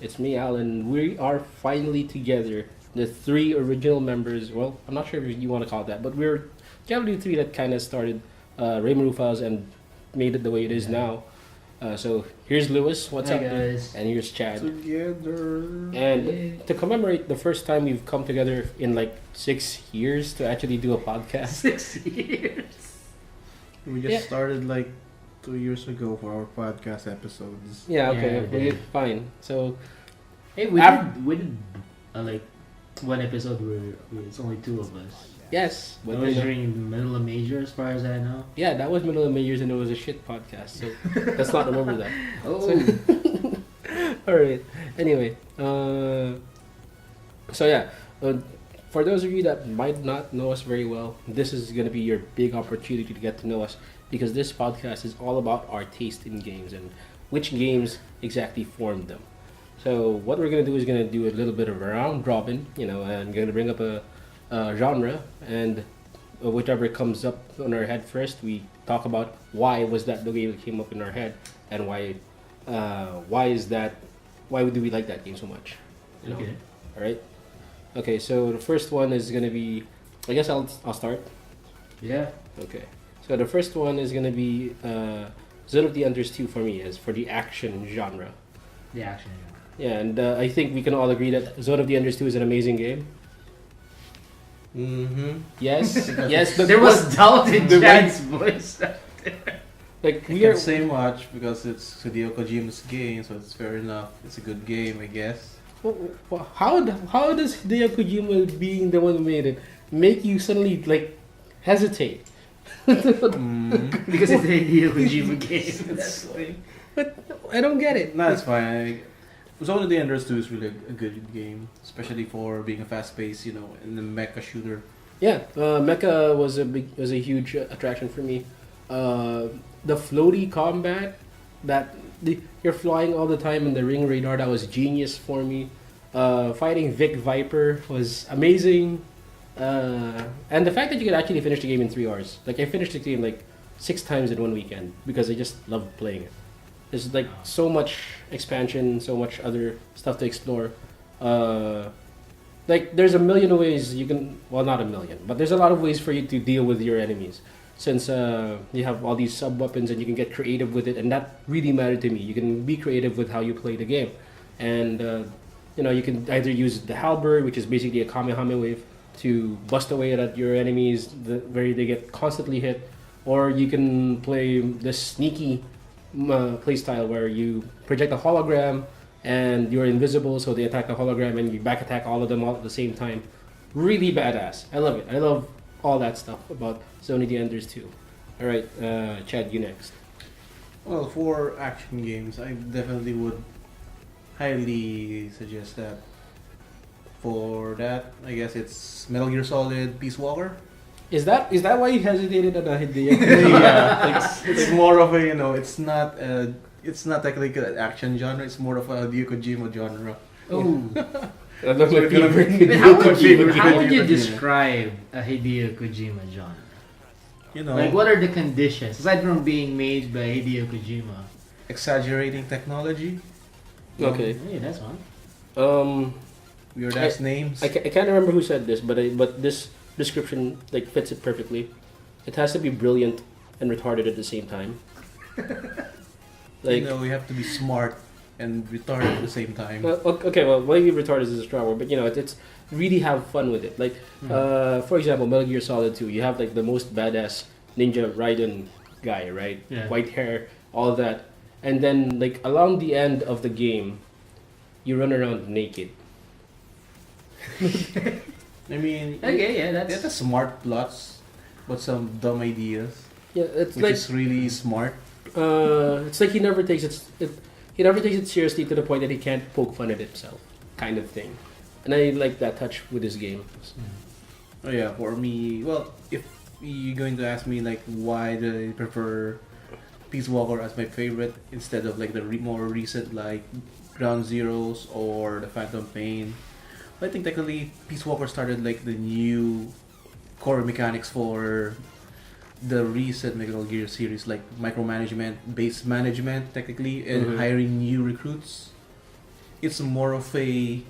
It's me, Alan. We are finally together. The three original members. Well, I'm not sure if you want to call it that, but we're definitely three that kind of started Reimaru Files and made it the way it is now. So here's Lewis. What's Hi up, guys. And here's Chad. Together. And to commemorate the first time we've come together in like 6 years to actually do a podcast. 6 years. We just started like 2 years ago for our podcast episodes. Yeah. Okay. Yeah, we did. Fine. So Hey, we did like one episode where it's only two of us. yes, But but it was during the middle of major, as far as I know. yeah, that was middle of majors and it was a shit podcast. So let's not remember that. Oh, All right. Anyway, so yeah, for those of you that might not know us very well, this is going to be your big opportunity to get to know us because this podcast is all about our taste in games and which games exactly formed them. So what we're going to do is going to do a little bit of a round robin, and going to bring up a genre, and whichever comes up on our head first, we talk about why was that the game that came up in our head and why do we like that game so much? okay. All right. Okay. So the first one is gonna be, I guess I'll start. Yeah. Okay. So the first one is gonna be Zone of the Enders 2 for me, is for the action genre. The action. Yeah, and I think we can all agree that Zone of the Enders 2 is an amazing game. Mm-hmm. Yes. Yes. But There was doubt in the Chad's voice. like I we are. can't say much because it's Hideo Kojima's game, so it's fair enough. It's a good game, I guess. How does Hideo Kojima being the one who made it make you suddenly like hesitate? Because it's a Hideo Kojima game. That's why. But I don't get it. No, it's fine. Zone of the Enders 2 is really a good game, especially for being a fast-paced, in the mecha shooter. Yeah, Mecha was a huge attraction for me. The floaty combat you're flying all the time in the ring radar, that was genius for me. Fighting Vic Viper was amazing, and the fact that you could actually finish the game in 3 hours. Like I finished the game like 6 times in one weekend because I just loved playing it. There's like so much expansion, so much other stuff to explore. Like there's a million ways you can, well, not a million, but there's a lot of ways for you to deal with your enemies, since you have all these sub weapons and you can get creative with it, and that really mattered to me. You can be creative with how you play the game, and you can either use the halberd, which is basically a kamehameha wave, to bust away at your enemies where they get constantly hit, or you can play this sneaky play style where you project a hologram and you're invisible, so they attack the hologram and you back attack all of them all at the same time. Really badass. I love it. I love all that stuff about Zone of the Enders 2. All right, Chad, you next. Well, for action games, I definitely would highly suggest that. For that, I guess it's Metal Gear Solid Peace Walker. Is that why you hesitated on a Hideo? Yeah, it's more of a it's not technically an action genre. It's more of a Hideo Kojima genre. Oh. That looks like favorite. But how would you describe a Hideo Kojima genre? Like, what are the conditions aside from being made by Hideo Kojima? Exaggerating technology. Okay. Yeah, that's one. Weird ass names. I can't remember who said this, but this description like fits it perfectly. It has to be brilliant and retarded at the same time. Like we have to be smart and retarded at the same time. okay, well, maybe retarded is a strong word, but it's really have fun with it. Like, for example, Metal Gear Solid 2, you have like the most badass Ninja Raiden guy, right? Yeah. White hair, all that, and then like along the end of the game, you run around naked. I mean, Okay, yeah, that's... that's smart plots, but some dumb ideas, Yeah, it's which like is really smart. it's like he never takes it seriously to the point that he can't poke fun at himself, kind of thing. And I like that touch with his game. Oh yeah, for me, well, if you're going to ask me like why do I prefer Peace Walker as my favorite instead of like the more recent like Ground Zeroes or the Phantom Pain, I think technically Peace Walker started like the new core mechanics for the recent Metal Gear series, like micromanagement, base management technically, and hiring new recruits. it's more of a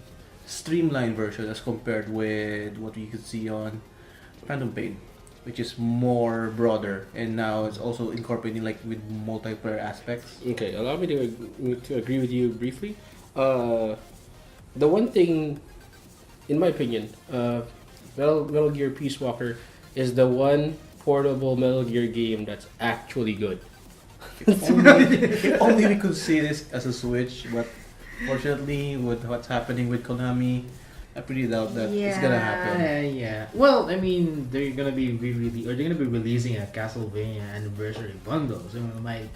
streamlined version as compared with what we could see on Phantom Pain, which is more broader, and now it's also incorporating like with multiplayer aspects. Okay, allow me to agree with you briefly. The one thing, in my opinion, Metal Gear Peace Walker is the one portable Metal Gear game that's actually good. If only we could see this as a Switch, but fortunately, with what's happening with Konami, I pretty doubt that it's gonna happen. Yeah. Well, I mean, they're gonna be they're gonna be releasing a Castlevania anniversary bundle, so we might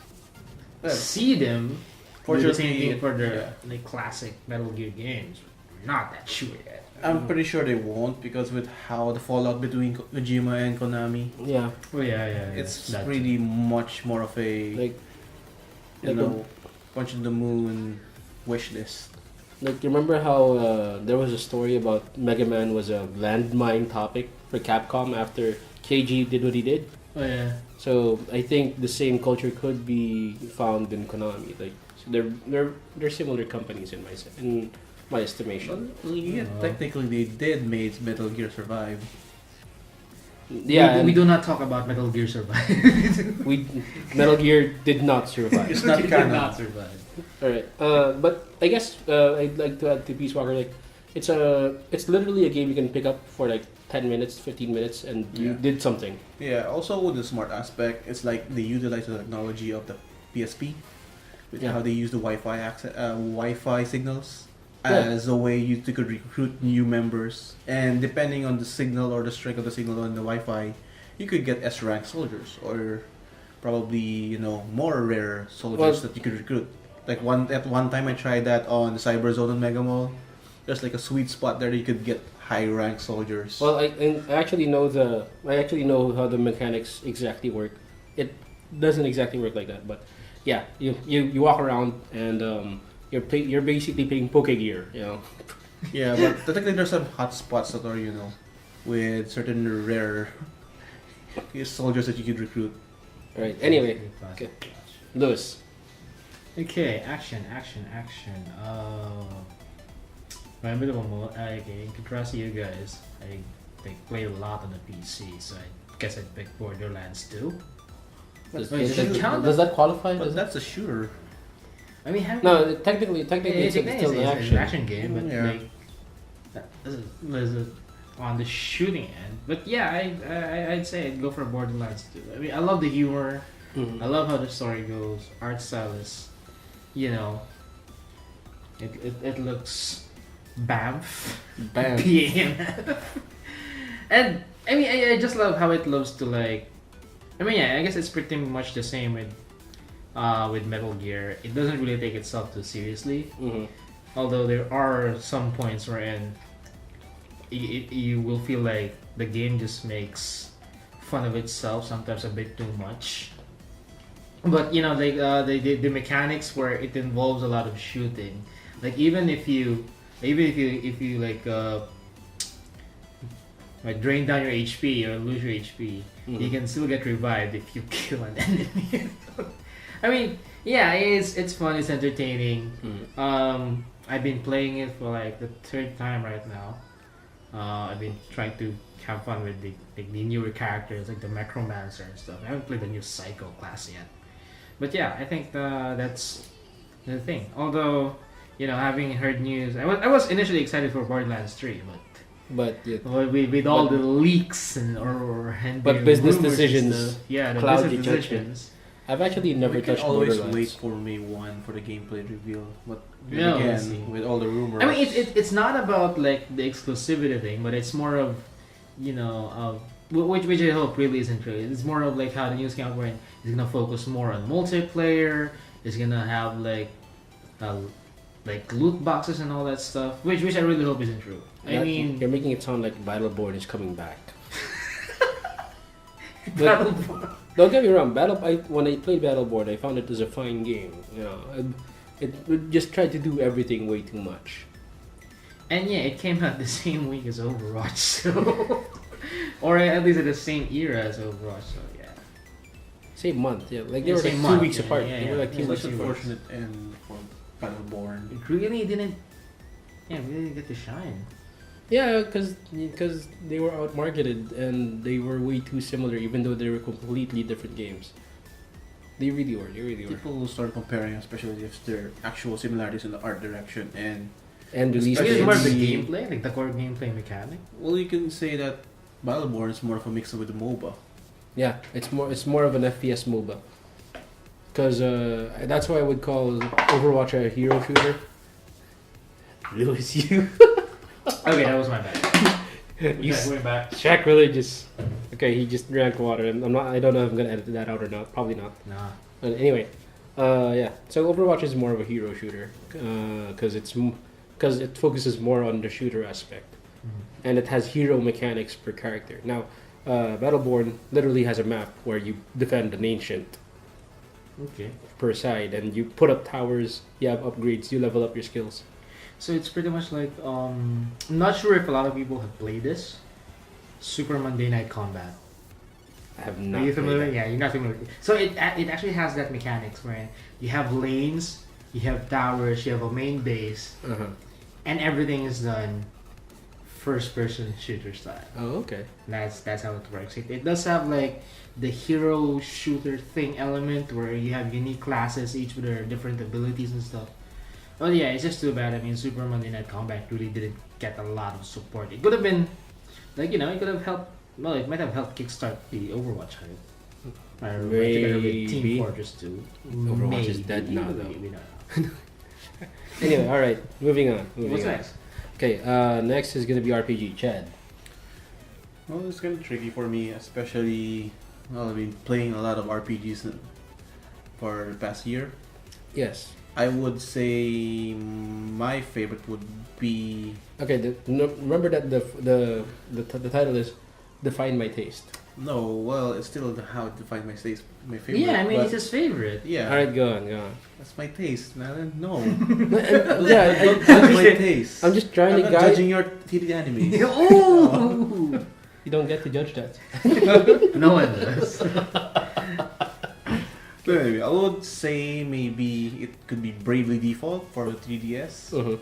see them do the same thing for their like classic Metal Gear games. We're not that sure yet. I'm pretty sure they won't, because with how the fallout between Kojima and Konami, it's really much more of a punch in the moon wish list. Like, you remember how there was a story about Mega Man was a landmine topic for Capcom after KG did what he did? Oh yeah. So I think the same culture could be found in Konami. Like, so they're similar companies in my estimation. Well, yeah, technically they did make Metal Gear survive. Yeah, we do not talk about Metal Gear Survive. Metal Gear did not survive. It's not canon. Did not survive. All right, but I guess I'd like to add to Peace Walker, like it's literally a game you can pick up for like 10 minutes, 15 minutes, and you did something. Yeah. Also, with the smart aspect, it's like they utilize the technology of the PSP, with how they use the Wi-Fi signals as a way you could recruit new members, and depending on the signal or the strength of the signal on the Wi-Fi, you could get S-rank soldiers, or probably more rare soldiers that you could recruit. Like at one time I tried that on the Cyber Zone on Mega Mall. There's like a sweet spot there that you could get high rank soldiers. Well, I actually know how the mechanics exactly work. It doesn't exactly work like that, but yeah, you walk around and you're basically playing Poke Gear, Yeah, but technically there's some hot spots that are with certain rare soldiers that you could recruit. Right. Anyway, okay. Lewis. Okay, action. I'm a bit of a in contrast to you guys, I played a lot on the PC, so I guess I'd pick Borderlands 2. Does that qualify? But that's a shooter. I mean, no, technically it's still an action game, but like on the shooting end. But yeah, I'd say I'd go for Borderlands 2. I mean, I love the humor. Mm-hmm. I love how the story goes. Art style is, it looks BAMF. BAMF. And I mean, I just love how it loves to like. I mean, yeah, I guess it's pretty much the same with Metal Gear. It doesn't really take itself too seriously. Mm-hmm. Although there are some points wherein you will feel like the game just makes fun of itself, sometimes a bit too much. But the mechanics where it involves a lot of shooting, like even if you drain down your HP or lose your HP, you can still get revived if you kill an enemy. I mean, yeah, it's fun, it's entertaining. I've been playing it for like the third time right now. I've been trying to have fun with the newer characters like the Necromancer and stuff. I haven't played the new Psycho class yet. But yeah, I think that's the thing. Although, having heard news, I was initially excited for Borderlands 3, but with all the leaks and but business decisions, the cloudy business decisions. I've actually never touched Borderlands. Borderlands. Wait for May 1 for the gameplay reveal. But again, with all the rumors, I mean, it's not about like the exclusivity thing, but it's more of, which I hope really isn't true. It's more of like how the news came out where it's gonna focus more on multiplayer. It's gonna have like loot boxes and all that stuff, which I really hope isn't true. I mean, you're making it sound like Battleborn is coming back. Battleborn. Don't get me wrong. When I played Battleborn, I found it was a fine game. It just tried to do everything way too much. And yeah, it came out the same week as Overwatch, so or at least at the same era as Overwatch. So yeah, same month. Yeah, like they were like 2 weeks apart. They were like 2 weeks apart. Unfortunate end for Battleborn. It really didn't Yeah, we didn't get to shine. Yeah, because they were outmarketed and they were way too similar, even though they were completely different games. They really were. They really were. People will start comparing, especially if there are actual similarities in the art direction and. And released I think it's more of the Especially- gameplay, like the core gameplay mechanic. Well, you can say that Valor is more of a mix with the MOBA. Yeah, it's more of an FPS MOBA. Because that's why I would call Overwatch a hero shooter. Lewis, you. Okay, that was my bad. You Going back. Shaq really just. Okay, he just drank water, and I don't know if I'm gonna edit that out or not. Probably not. Nah. But anyway, yeah. So Overwatch is more of a hero shooter, because it focuses more on the shooter aspect, and it has hero mechanics per character. Now, Battleborn literally has a map where you defend an ancient Okay. per side, and you put up towers. You have upgrades. You level up your skills. So it's pretty much like I'm not sure if a lot of people have played this. Super Monday Night Combat. I have not. Are you played familiar? that. Yeah, you're not familiar. So it actually has that mechanics where you have lanes, you have towers, you have a main base, Uh-huh. and everything is done first-person shooter style. Oh, okay. That's how it works. It does have like the hero shooter thing element where you have unique classes, each with their different abilities and stuff. But yeah, it's just too bad. I mean, Super Monday Night Combat really didn't get a lot of support. It could have been, like, it could have helped. Well, it might have helped kickstart the Overwatch hype. Or together with Team Maybe. Fortress 2. Overwatch is Maybe. dead now, though. We don't know. Anyway, all right. Moving on. What's next? Okay. Next is gonna be RPG. Chad. Well, it's kind of tricky for me, especially. Well, I've been playing a lot of RPGs for the past year. Yes. I would say my favorite would be. Okay. Remember that the title is "Define My Taste." No, well, it's still how to find my taste, my favorite. Yeah, I mean, but it's his favorite. yeah, All right, go on. that's my taste, man. No, Yeah, don't judge my taste. I'm just trying I'm to not guide. judging your TD anime. Ooh! You don't get to judge that. No one does. But anyway, I would say maybe it could be Bravely Default for the 3DS. Uh-huh.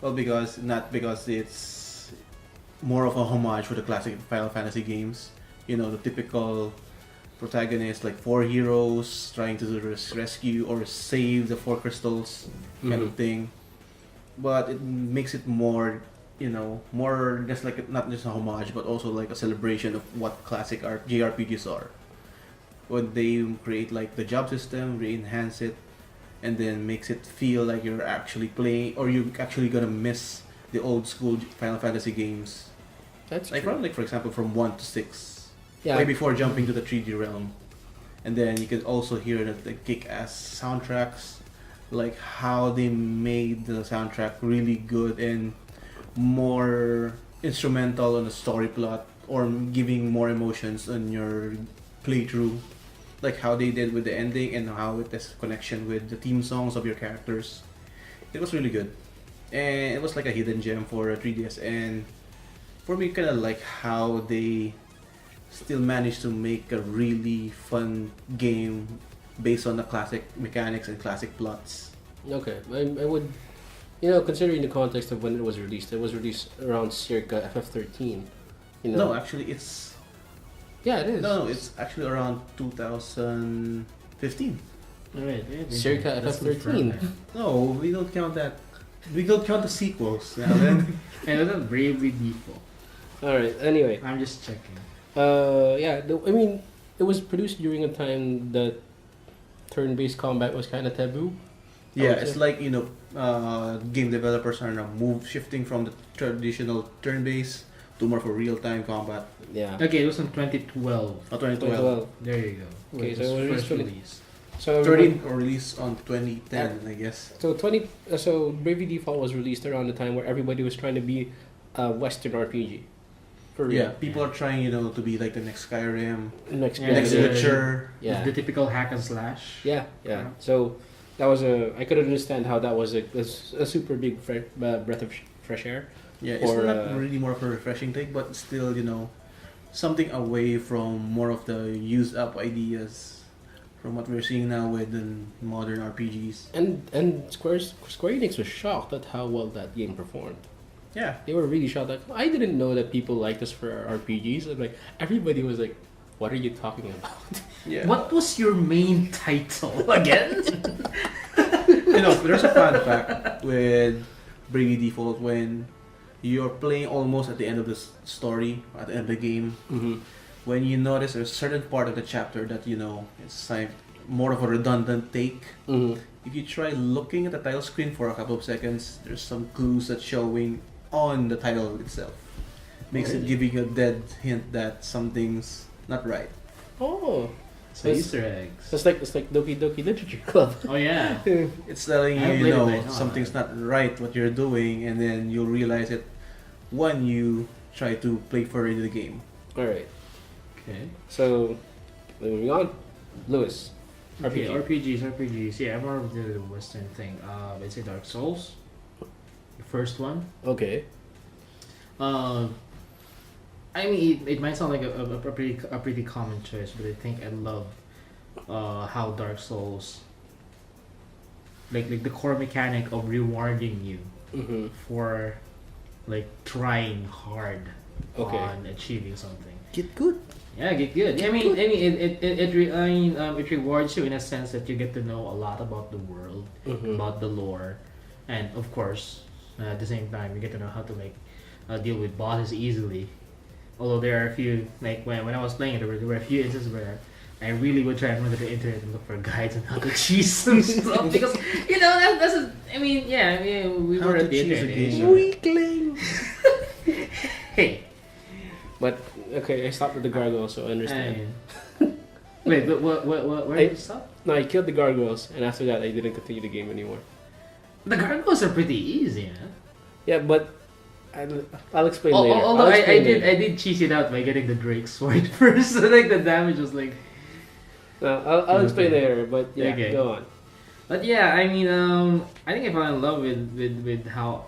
Well, not because it's more of a homage for the classic Final Fantasy games. You know, the typical protagonist, like 4 heroes trying to rescue or save the 4 crystals kind of thing. But it makes it more, more just like not just a homage, but also like a celebration of what classic JRPGs are. When they create like the job system, re-enhance it, and then makes it feel like you're actually playing, or you're actually gonna miss the old school Final Fantasy games. That's Like true. for example, from 1 to 6. Yeah. Way before jumping to the 3D realm. And then you can also hear the kick-ass soundtracks, like how they made the soundtrack really good and more instrumental on the story plot, or giving more emotions on your playthrough, like how they did with the ending and how it has connection with the theme songs of your characters. It was really good, and it was like a hidden gem for a 3DS. And for me, kind of like how they still managed to make a really fun game based on the classic mechanics and classic plots. Okay, I would, considering the context of when it was released around circa FF13. No, actually, it's Yeah, it is. no, it's actually around 2015. Alright, Circa that's FF13. confirmed. No, we don't count that. We don't count the sequels. Now then, And it was Bravely Default. All right. Anyway, I'm just checking. yeah. I mean, it was produced during a time that turn-based combat was kind of taboo. yeah, would it's say. like game developers are now shifting from the traditional turn-based to more for real-time combat. Yeah. Okay, it was in 2012. Or 2012. Well, There you go. Okay, It so was it was first really- release. so 13 or released on 2010, I guess. So Bravely Default was released around the time where everybody was trying to be a Western RPG. For real. Yeah, people are trying, to be like the next Skyrim, Next. Yeah, next the- Witcher. Yeah. The typical hack and slash. Yeah. Yeah. So that was I could understand how that was a super big breath of fresh air. Yeah, it's Or, not really more of a refreshing take, but still, something away from more of the used up ideas from what we're seeing now with the modern RPGs. And Square Enix was shocked at how well that game performed. Yeah. They were really shocked. Like, I didn't know that people liked us for our RPGs. And like everybody was like, "What are you talking about?" Yeah. What was your main title again? There's a fun fact with Bravely Default when you're playing almost at the end of the story, at the end of the game. Mm-hmm. When you notice there's a certain part of the chapter that it's like more of a redundant take. Mm-hmm. If you try looking at the title screen for a couple of seconds, there's some clues that's showing on the title itself. Makes it giving a dead hint that something's not right. Oh, So Easter eggs. it's like Doki Doki Literature Club. Oh yeah. It's telling I you, played it, something's not right what you're doing, and then you'll realize it when you try to play further the game. All right. Okay. So, moving on, Lewis. Okay, RPG. RPGs. Yeah, I'm more of the Western thing. I'd say Dark Souls. The first one. Okay. I mean, it might sound like a pretty common choice, but I think I love how Dark Souls, like the core mechanic of rewarding you Mm-hmm. for like trying hard Okay. on achieving something. Get good. Yeah, get good. I mean, it rewards you in a sense that you get to know a lot about the world, Mm-hmm. about the lore, and of course, at the same time, you get to know how to deal with bosses easily. Although there are a few, like when I was playing it, there were a few instances where I really would try and run to the internet and look for guides on how to cheese some stuff because we How were to at the cheese a internet. game. age. Weakling. Hey, But okay, I stopped at the gargoyles, so I understand. wait, but what? Where did you stop? No, I killed the gargoyles, and after that, I didn't continue the game anymore. The gargoyles are pretty easy, huh? Yeah, but I'll explain later. Although I'll I explain later. did cheese it out by getting the Drake sword first, so like the damage was like. No, I'll explain later. But yeah, Okay. go on. But yeah, I mean, I think I fell in love with how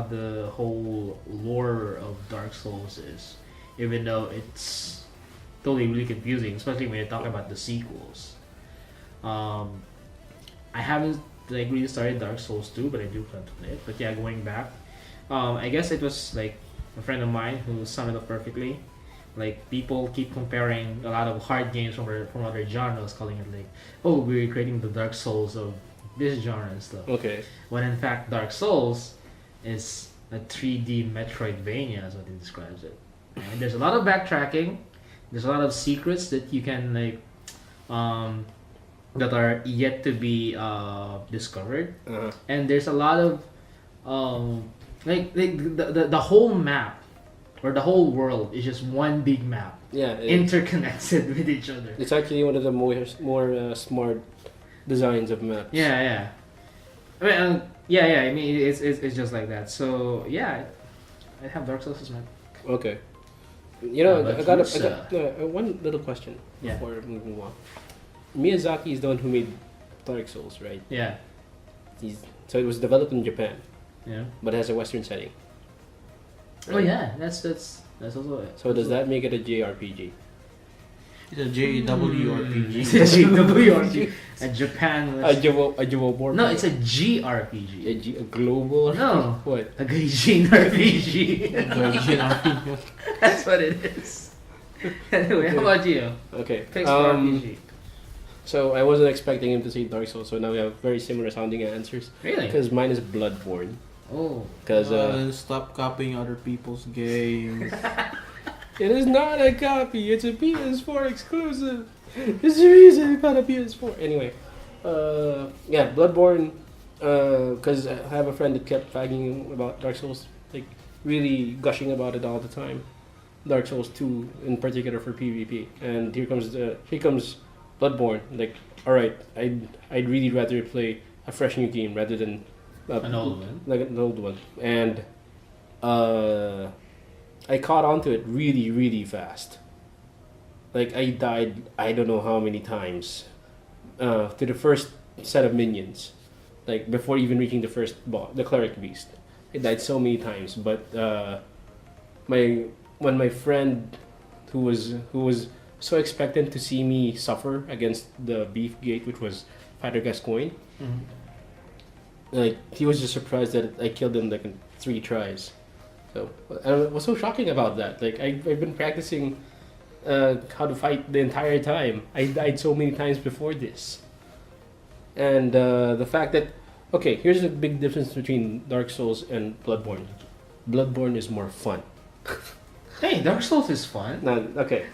the whole lore of Dark Souls is, even though it's totally really confusing, especially when you talk about the sequels. I haven't like really started Dark Souls 2, but I do plan to play it. But yeah, going back, I guess it was like a friend of mine who summed it up perfectly. Like people keep comparing a lot of hard games from other genres, calling it like, oh, we're creating the Dark Souls of this genre and stuff. Okay. When in fact, Dark Souls is a 3D Metroidvania, is what he describes it. And there's a lot of backtracking. There's a lot of secrets that you can that are yet to be discovered. Uh-huh. And there's a lot of the whole map or the whole world is just one big map Yeah. interconnected with each other. It's actually one of the more smart designs of maps. Yeah. I mean, it's just like that. So yeah, I have Dark Souls as my. Okay. You know, But I got Forza. one little question Yeah. before moving on. Miyazaki is the one who made Dark Souls, right? Yeah. So it was developed in Japan, Yeah. but it has a Western setting. Oh yeah, that's also it. So does that make it a JRPG? It's a JWRPG. It's a JWRPG. And Japan was. A Jawobor. No, it's a GRPG. A global. No. What? A Gaijin RPG. RPG. That's what it is. Anyway, how about you? Okay. Picks for RPG. So I wasn't expecting him to say Dark Souls, so now we have very similar sounding answers. Really? Because mine is Bloodborne. Oh. Because Stop copying other people's games. it is not a copy. It's a PS4 exclusive. It's the reason I got a PS4. Anyway, yeah, Bloodborne. Because I have a friend that kept fagging about Dark Souls, like really gushing about it all the time. Dark Souls 2 in particular for PvP, and here comes Bloodborne. Like, all right, I'd really rather play a fresh new game rather than An old one. like an old one, and I caught onto it really, really fast. Like I died, I don't know how many times, to the first set of minions, like before even reaching the first boss, the cleric beast. I died so many times, but when my friend, who was so expectant to see me suffer against the beef gate, which was Fighter Gascoigne. Mhm. Like he was just surprised that I killed him like in 3 tries. So what's so shocking about that? Like I've been practicing how to fight the entire time. I died so many times before this, and the fact that okay, here's the big difference between Dark Souls and Bloodborne. Bloodborne is more fun. Hey, Dark Souls is fun. No, okay.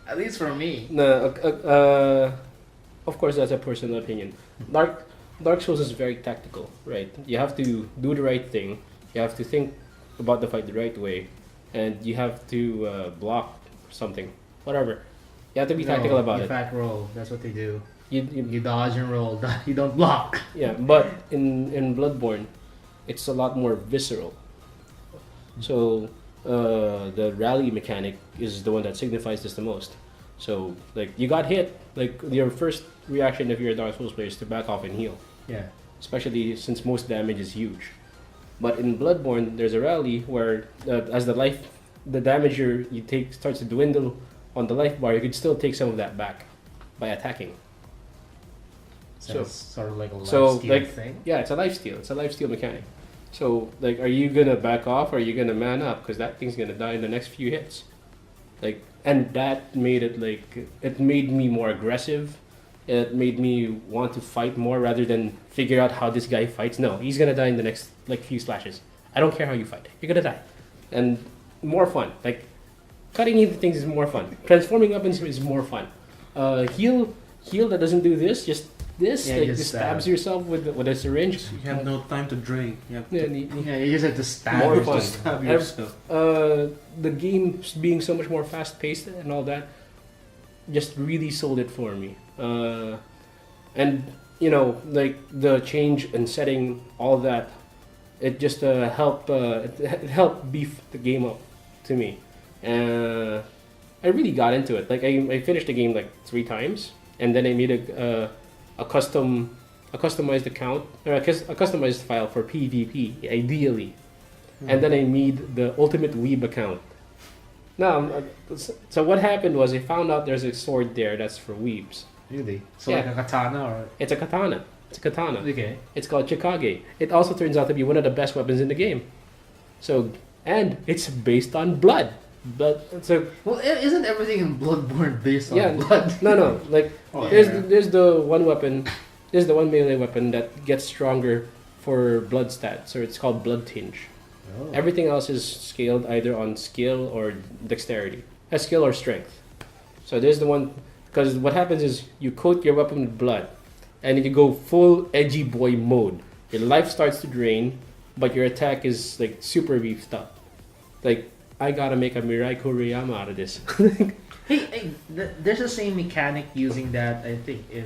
At least for me. No, of course that's a personal opinion. Dark Souls is very tactical, right? You have to do the right thing. You have to think about the fight the right way, and you have to block something, whatever. You have to be tactical about you it. Fat roll. That's what they do. You, You dodge and roll. You don't block. yeah, but in Bloodborne, it's a lot more visceral. So the rally mechanic is the one that signifies this the most. So like you got hit, like your first reaction if you're a Dark Souls player is to back off and heal, Yeah. especially since most damage is huge. But in Bloodborne, there's a rally where as the damage you take starts to dwindle on the life bar, you could still take some of that back by attacking. So it's sort of like a life So steal like thing. yeah, it's a lifesteal. It's a lifesteal mechanic. So like, are you gonna back off or are you gonna man up? Because that thing's gonna die in the next few hits. Like, and that made it like it made me more aggressive. It made me want to fight more rather than figure out how this guy fights. No, he's gonna die in the next like few slashes. I don't care how you fight. You're gonna die, and more fun. Like cutting into things is more fun. Transforming weapons is more fun. Heal that doesn't do this. Just this, Yeah, like just just stabs yourself with a syringe. You have no time to drink. You have to Yeah, you just have to stab More yourself. fun. stab yourself. The game being so much more fast paced and all that just really sold it for me. And you know, like the change in setting, all that, it just helped beef the game up to me. I really got into it. Like I finished the game like 3 times, and then I made a customized account or a customized file for PvP ideally. And then I made the ultimate weeb account. Now, so what happened was I found out there's a sword there that's for weebs. Really? So Yeah. like a katana or It's a katana. okay. It's called Chikage. It also turns out to be one of the best weapons in the game. So, and it's based on blood. But so Well, isn't everything in Bloodborne based on yeah, blood? no. Like Oh, there's the one weapon, there's the one melee weapon that gets stronger for blood stats, or it's called blood tinge. Oh. Everything else is scaled either on skill or dexterity, skill or strength. So there's the one, because what happens is you coat your weapon with blood, and you go full edgy boy mode. Your life starts to drain, but your attack is like super beefed up. Like I gotta make a Mirai Kuriyama out of this. Hey, there's the same mechanic using that. I think in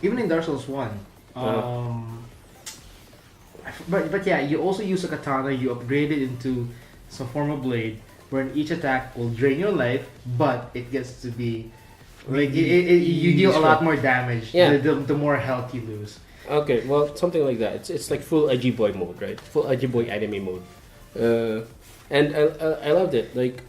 even in Dark Souls 1. But yeah, you also use a katana. You upgrade it into some form of blade, where each attack will drain your life, but it gets to be like you deal a lot more damage. Yeah. The more health you lose. Okay, well, something like that. It's like full edgy boy mode, right? Full edgy boy anime mode. And I loved it. Like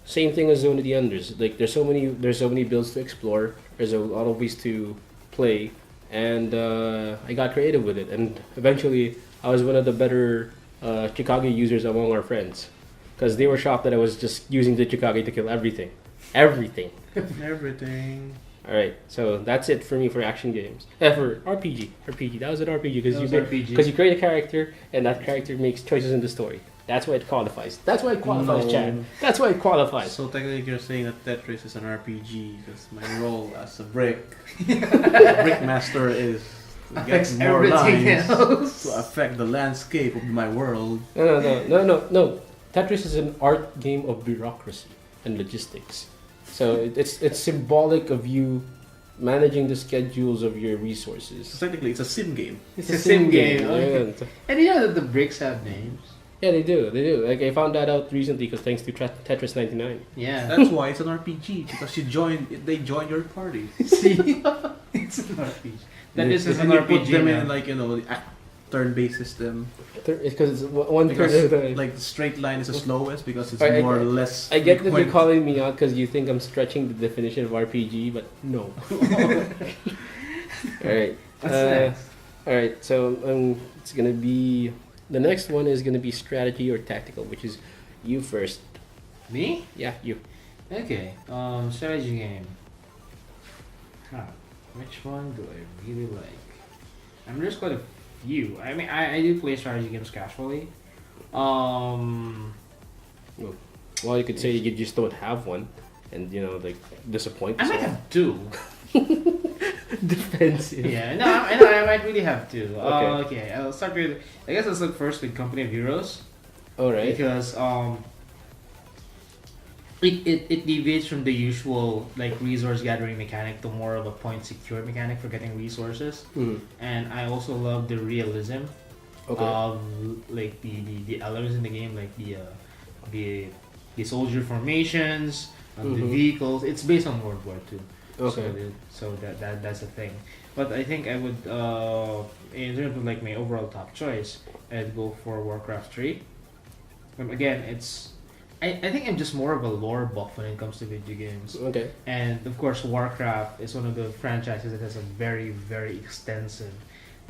same thing as Zone of the Enders. Like there's so many builds to explore. There's a lot of ways to play, and I got creative with it. And eventually, I was one of the better Chikage users among our friends, because they were shocked that I was just using the Chikage to kill everything. Everything. All right, so that's it for me for action games. For RPG. That was an RPG because you create a character and that character makes choices in the story. That's why it qualifies. That's why it qualifies, No. Chad. That's why it qualifies. So technically, you're saying that Tetris is an RPG because my role as a brick master is to get Affects more everything lines else. to affect the landscape of my world. No. Tetris is an art game of bureaucracy and logistics. So it's symbolic of you managing the schedules of your resources. So technically, it's a sim game. It's a sim game. Yeah. And you know that the bricks have names. Yeah, they do. Like I found that out recently because thanks to Tetris 99. Yeah. That's why it's an RPG because they join your party. See, it's an RPG. That is And an you RPG. put them now. in like turn-based system. It's because it's one Because third of the. like the straight line is the slowest because it's I- more or less. I get that you're frequent. calling me out because you think I'm stretching the definition of RPG, but no. Alright. What's next? Alright, so it's gonna be. The next one is gonna be strategy or tactical, which is you first. Me? Yeah, you. Okay. Strategy game. Huh. Which one do I really like? I mean, there's quite a few. I mean, I do play strategy games casually. Well, you could say you just don't have one, and like disappoint I might yourself. have two. Defensive. Yeah, no, I might really have two. Okay. Okay, I'll start with. I guess let's look first with Company of Heroes All right. because it deviates from the usual like resource gathering mechanic to more of a point secure mechanic for getting resources. Mhm. And I also love the realism Okay. of like the elements in the game, like the soldier formations, the Mhm. vehicles. It's based on World War II. Okay. So that's a thing. But I think I would in terms of like my overall top choice, I'd go for Warcraft 3. Again, I think I'm just more of a lore buff when it comes to video games. Okay. And of course, Warcraft is one of the franchises that has a very, very extensive,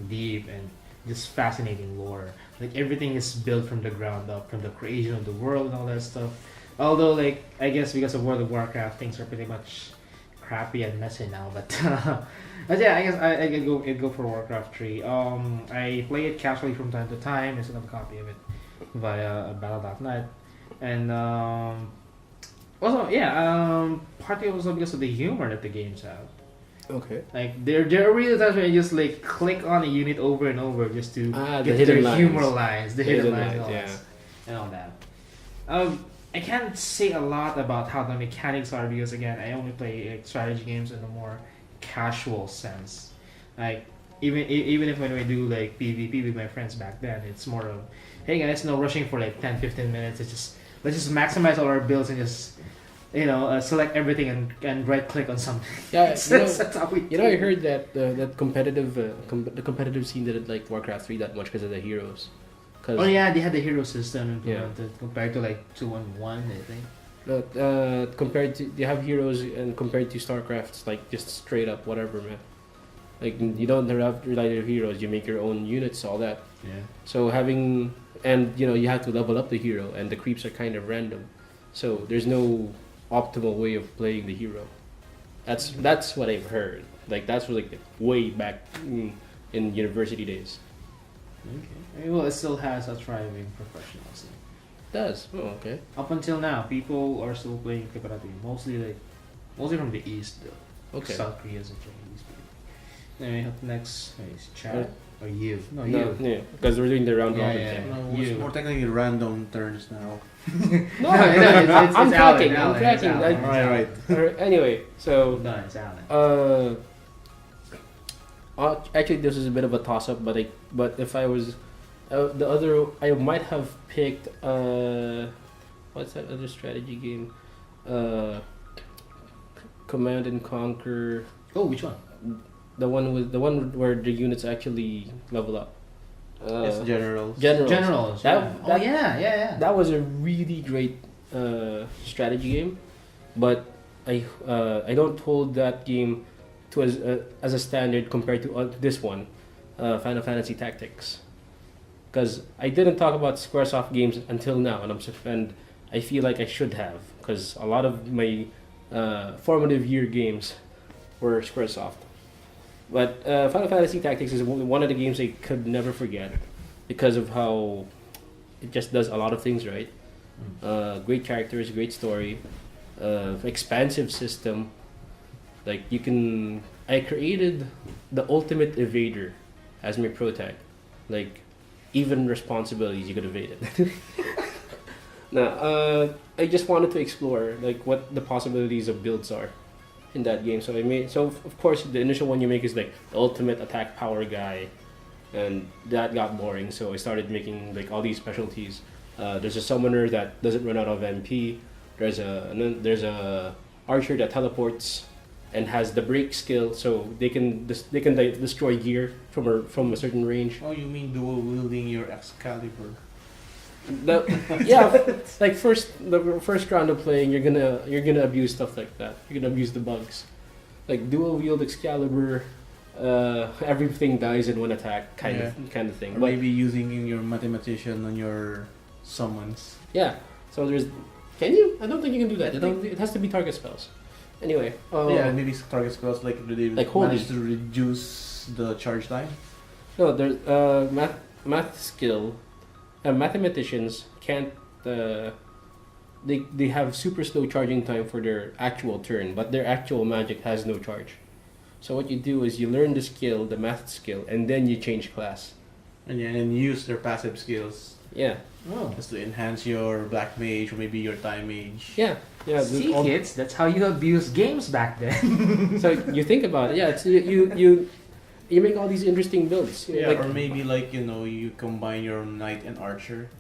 deep, and just fascinating lore. Like everything is built from the ground up, from the creation of the world and all that stuff. Although, like I guess because of World of Warcraft, things are pretty much crappy and messy now. But yeah, I guess I'd go for Warcraft 3. I play it casually from time to time. I still have a copy of it via Battle.net. And also, yeah, partly also because of the humor that the games have. Okay. Like there are really times where I just like click on a unit over and over just to The get hidden their lines. humor lines, the hidden lines, and all, yeah. that, and all that. I can't say a lot about how the mechanics are because again, I only play like, strategy games in a more casual sense. Like even if when we do like PvP with my friends back then, it's more of hey guys, no rushing for like 10-15 minutes. Let's just maximize all our builds and just select everything and right click on something. Yeah, That's how we I heard that that competitive the competitive scene didn't like Warcraft 3 that much because of the heroes. Oh yeah, they had the hero system implemented compared to like 2-1, I think. But compared to they have heroes and compared to StarCraft, it's like just straight up whatever, man. Like you don't have to rely on your heroes. You make your own units, all that. Yeah. So having you have to level up the hero, and the creeps are kind of random. So there's no optimal way of playing the hero. That's what I've heard. Like that's like way back in university days. Okay. Well, it still has a thriving professional scene. It does. Oh, okay. Up until now, people are still playing Kakarate. Mostly from the east though. Okay. South Korea is a Chinese people. Anyway, up next is Chad or you? No, No, you. yeah, because we're doing the round Yeah, robin yeah. thing. No, it's You. more technically random turns now. No, I'm tracking. Alan, I'm tracking. Alan. Like, Right. anyway, so No, it's Alan. actually, this is a bit of a toss up, but if I was the other, I might have picked what's that other strategy game? Command and Conquer. Oh, which one? The one where the units actually level up. It's generals. Generals. Oh yeah. That was a really great strategy game, but I don't hold that game to as a standard compared to this one, Final Fantasy Tactics, because I didn't talk about SquareSoft games until now, and I feel like I should have, because a lot of my formative year games were SquareSoft. But Final Fantasy Tactics is one of the games I could never forget because of how it just does a lot of things right. Great characters, great story, expansive system. Like I created the ultimate evader as my protag. Like even responsibilities you could evade it. Now, I just wanted to explore like what the possibilities of builds are in that game. So of course the initial one you make is like the ultimate attack power guy, and that got boring. So I started making like all these specialties. There's a summoner that doesn't run out of MP. There's a archer that teleports. and has the break skill, so they can destroy gear from a certain range. Oh, you mean dual wielding your Excalibur? Yeah, like the first round of playing, you're gonna abuse stuff like that. You're gonna abuse the bugs, like dual wield Excalibur. Everything dies in one attack, kind of thing. Or But maybe using your mathematician on your summons. yeah, so there's. Can you? I don't think you can do that. It has to be target spells. Anyway. Yeah, maybe target spells like they Like holy. manage to reduce the charge time. No, there's math skill. Mathematicians can't. They have super slow charging time for their actual turn, but their actual magic has no charge. So what you do is you learn the skill, the math skill, and then you change class. And use their passive skills Yeah, Oh. just to enhance your black mage or maybe your time mage. yeah. See, kids, that's how you abuse games back then. So you think about it. Yeah, it's, you make all these interesting builds. Yeah, Like, or maybe like you combine your knight and archer,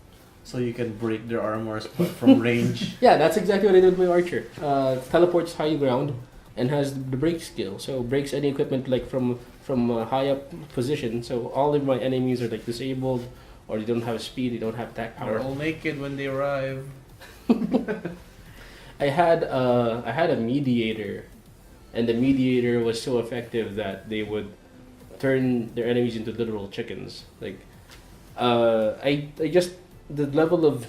so you can break their armors but from range. yeah, that's exactly what I did with my archer. Teleports high ground and has the break skill. So breaks any equipment like from a high up position. So all of my enemies are like disabled, or they don't have speed, they don't have attack They're power. all naked when they arrive. I had a mediator, and the mediator was so effective that they would turn their enemies into literal chickens. Like, I just the level of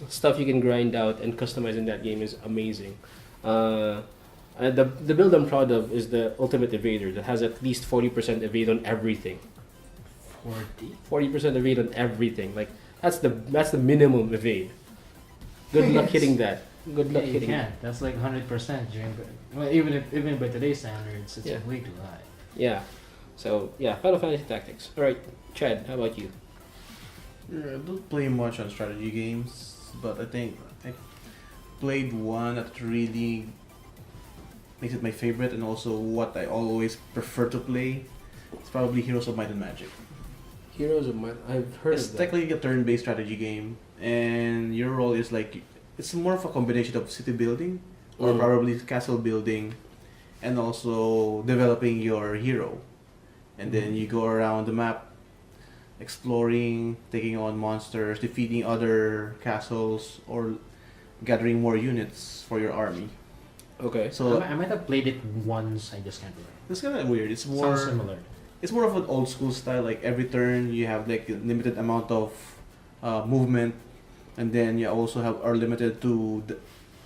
stuff you can grind out and customize in that game is amazing. And the build I'm proud of is the Ultimate Evader that has at least 40% evade on everything. 40% evade on everything. Like that's the minimum evade. Good luck hitting that. Good luck Yeah, you hitting can't. That's like 100% during. Well, even by today's standards, it's Yeah. way too high. Yeah. So yeah, Final Fantasy Tactics. All right, Chad, how about you? I don't play much on strategy games, but I think I played one that really makes it my favorite, and also what I always prefer to play. It's probably Heroes of Might and Magic. Heroes of Might. I've heard It's of that. technically a turn-based strategy game, and your role is like it's more of a combination of city building or Mhm. probably castle building, and also developing your hero. And then you go around the map, exploring, taking on monsters, defeating other castles, or gathering more units for your army. Okay. So I might have played it once. I just can't remember. it's kind of weird. It's more Sounds similar. it's more of an old school style. Like every turn you have like a limited amount of movement, and then you also are limited to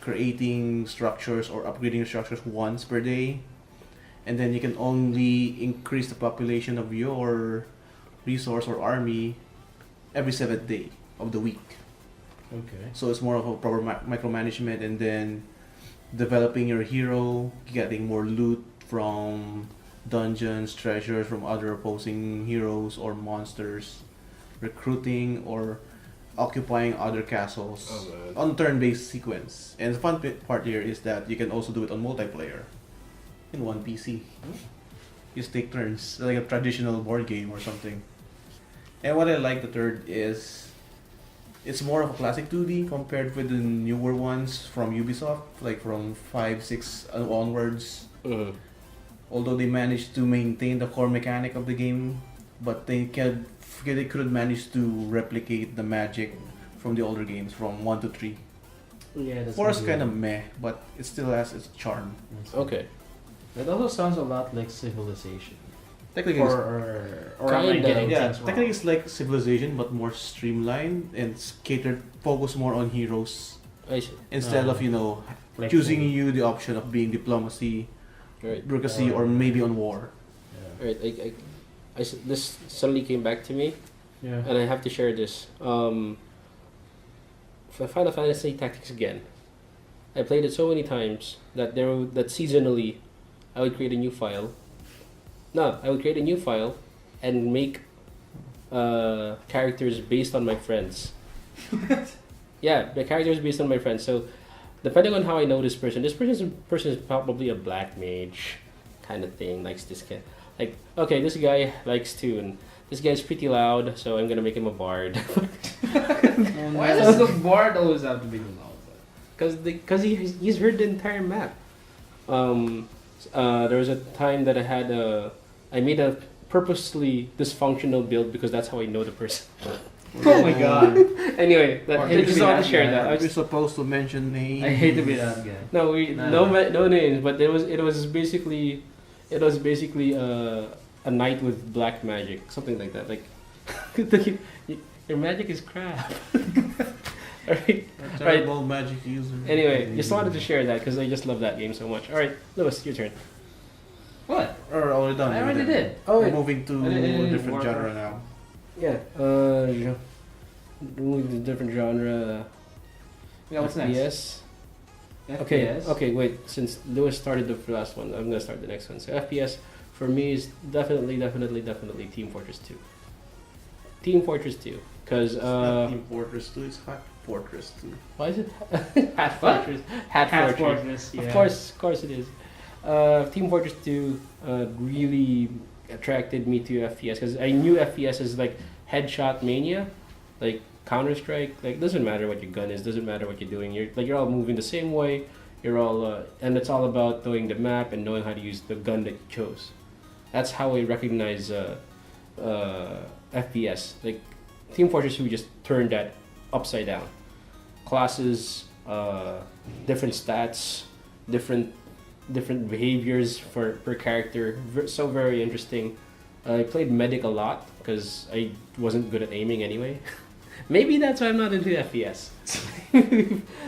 creating structures or upgrading structures once per day, and then you can only increase the population of your resource or army every 7th day of the week. Okay. So it's more of a proper micromanagement, and then developing your hero, getting more loot from dungeons, treasures from other opposing heroes or monsters, recruiting or occupying other castles on turn-based sequence. And the fun part here is that you can also do it on multiplayer in one PC. You just take turns, like a traditional board game or something. And what I like the third is it's more of a classic 2D compared with the newer ones from Ubisoft, like from 5, 6 onwards. Mhm. Although they managed to maintain the core mechanic of the game, but they couldn't manage to replicate the magic from the older games from 1 to 3. Yeah, that's 4 is maybe- kind of meh, but it still has its charm. Okay. That also sounds a lot like Civilization. Technically, Or am I Kinda. getting yeah, things wrong? technically it's like Civilization, but more streamlined and focused more on heroes I see. instead of Like choosing full- you the option of being diplomacy, Right. bureaucracy, or maybe on war. Yeah. Right. This suddenly came back to me, Yeah. and I have to share this. For Final Fantasy Tactics again. I played it so many times that that seasonally, I would create a new file. No, I would create a new file, and make characters based on my friends. Yeah, the characters based on my friends. So, depending on how I know this person is probably a black mage, kind of thing. Likes this guy. Like, okay, this guy likes tune. This guy's pretty loud, so I'm gonna make him a bard. Why does the board always have to be loud? Because he's heard the entire map. There was a time that I made a purposely dysfunctional build because that's how I know the person. Oh my god. Anyway, Or I just wanted to that share guy. that. Are we supposed to mention names? I hate to be that guy. No, No. no names, but it was basically a knight with black magic, something like that. Like your magic is crap. Alright. A terrible magic user. Anyway, just wanted to share that because I just love that game so much. Alright, Lewis, your turn. What? Or already done. I already did. Oh, We're wait. moving to I didn't a different Warcraft. genre now. Yeah. Moving to different genre. Yeah, what's next? FPS. Okay. FPS? Okay. Wait. Since Lewis started the last one, I'm gonna start the next one. So FPS for me is definitely Team Fortress 2. Team Fortress 2, because It's not Team Fortress 2, it's Hot Fortress 2. why is it Hat What? Fortress? Half Fortress. Fortress, yeah. Of course it is. Team Fortress 2 really attracted me to FPS because I knew FPS is like headshot mania, like Counter Strike. Like doesn't matter what your gun is, doesn't matter what you're doing. You're all moving the same way. You're all and it's all about knowing the map and knowing how to use the gun that you chose. That's how I recognize FPS. Like Team Fortress 2 just turned that upside down. Classes, different stats, different behaviors per character. So very interesting. I played medic a lot because I wasn't good at aiming anyway. Maybe that's why I'm not into FPS.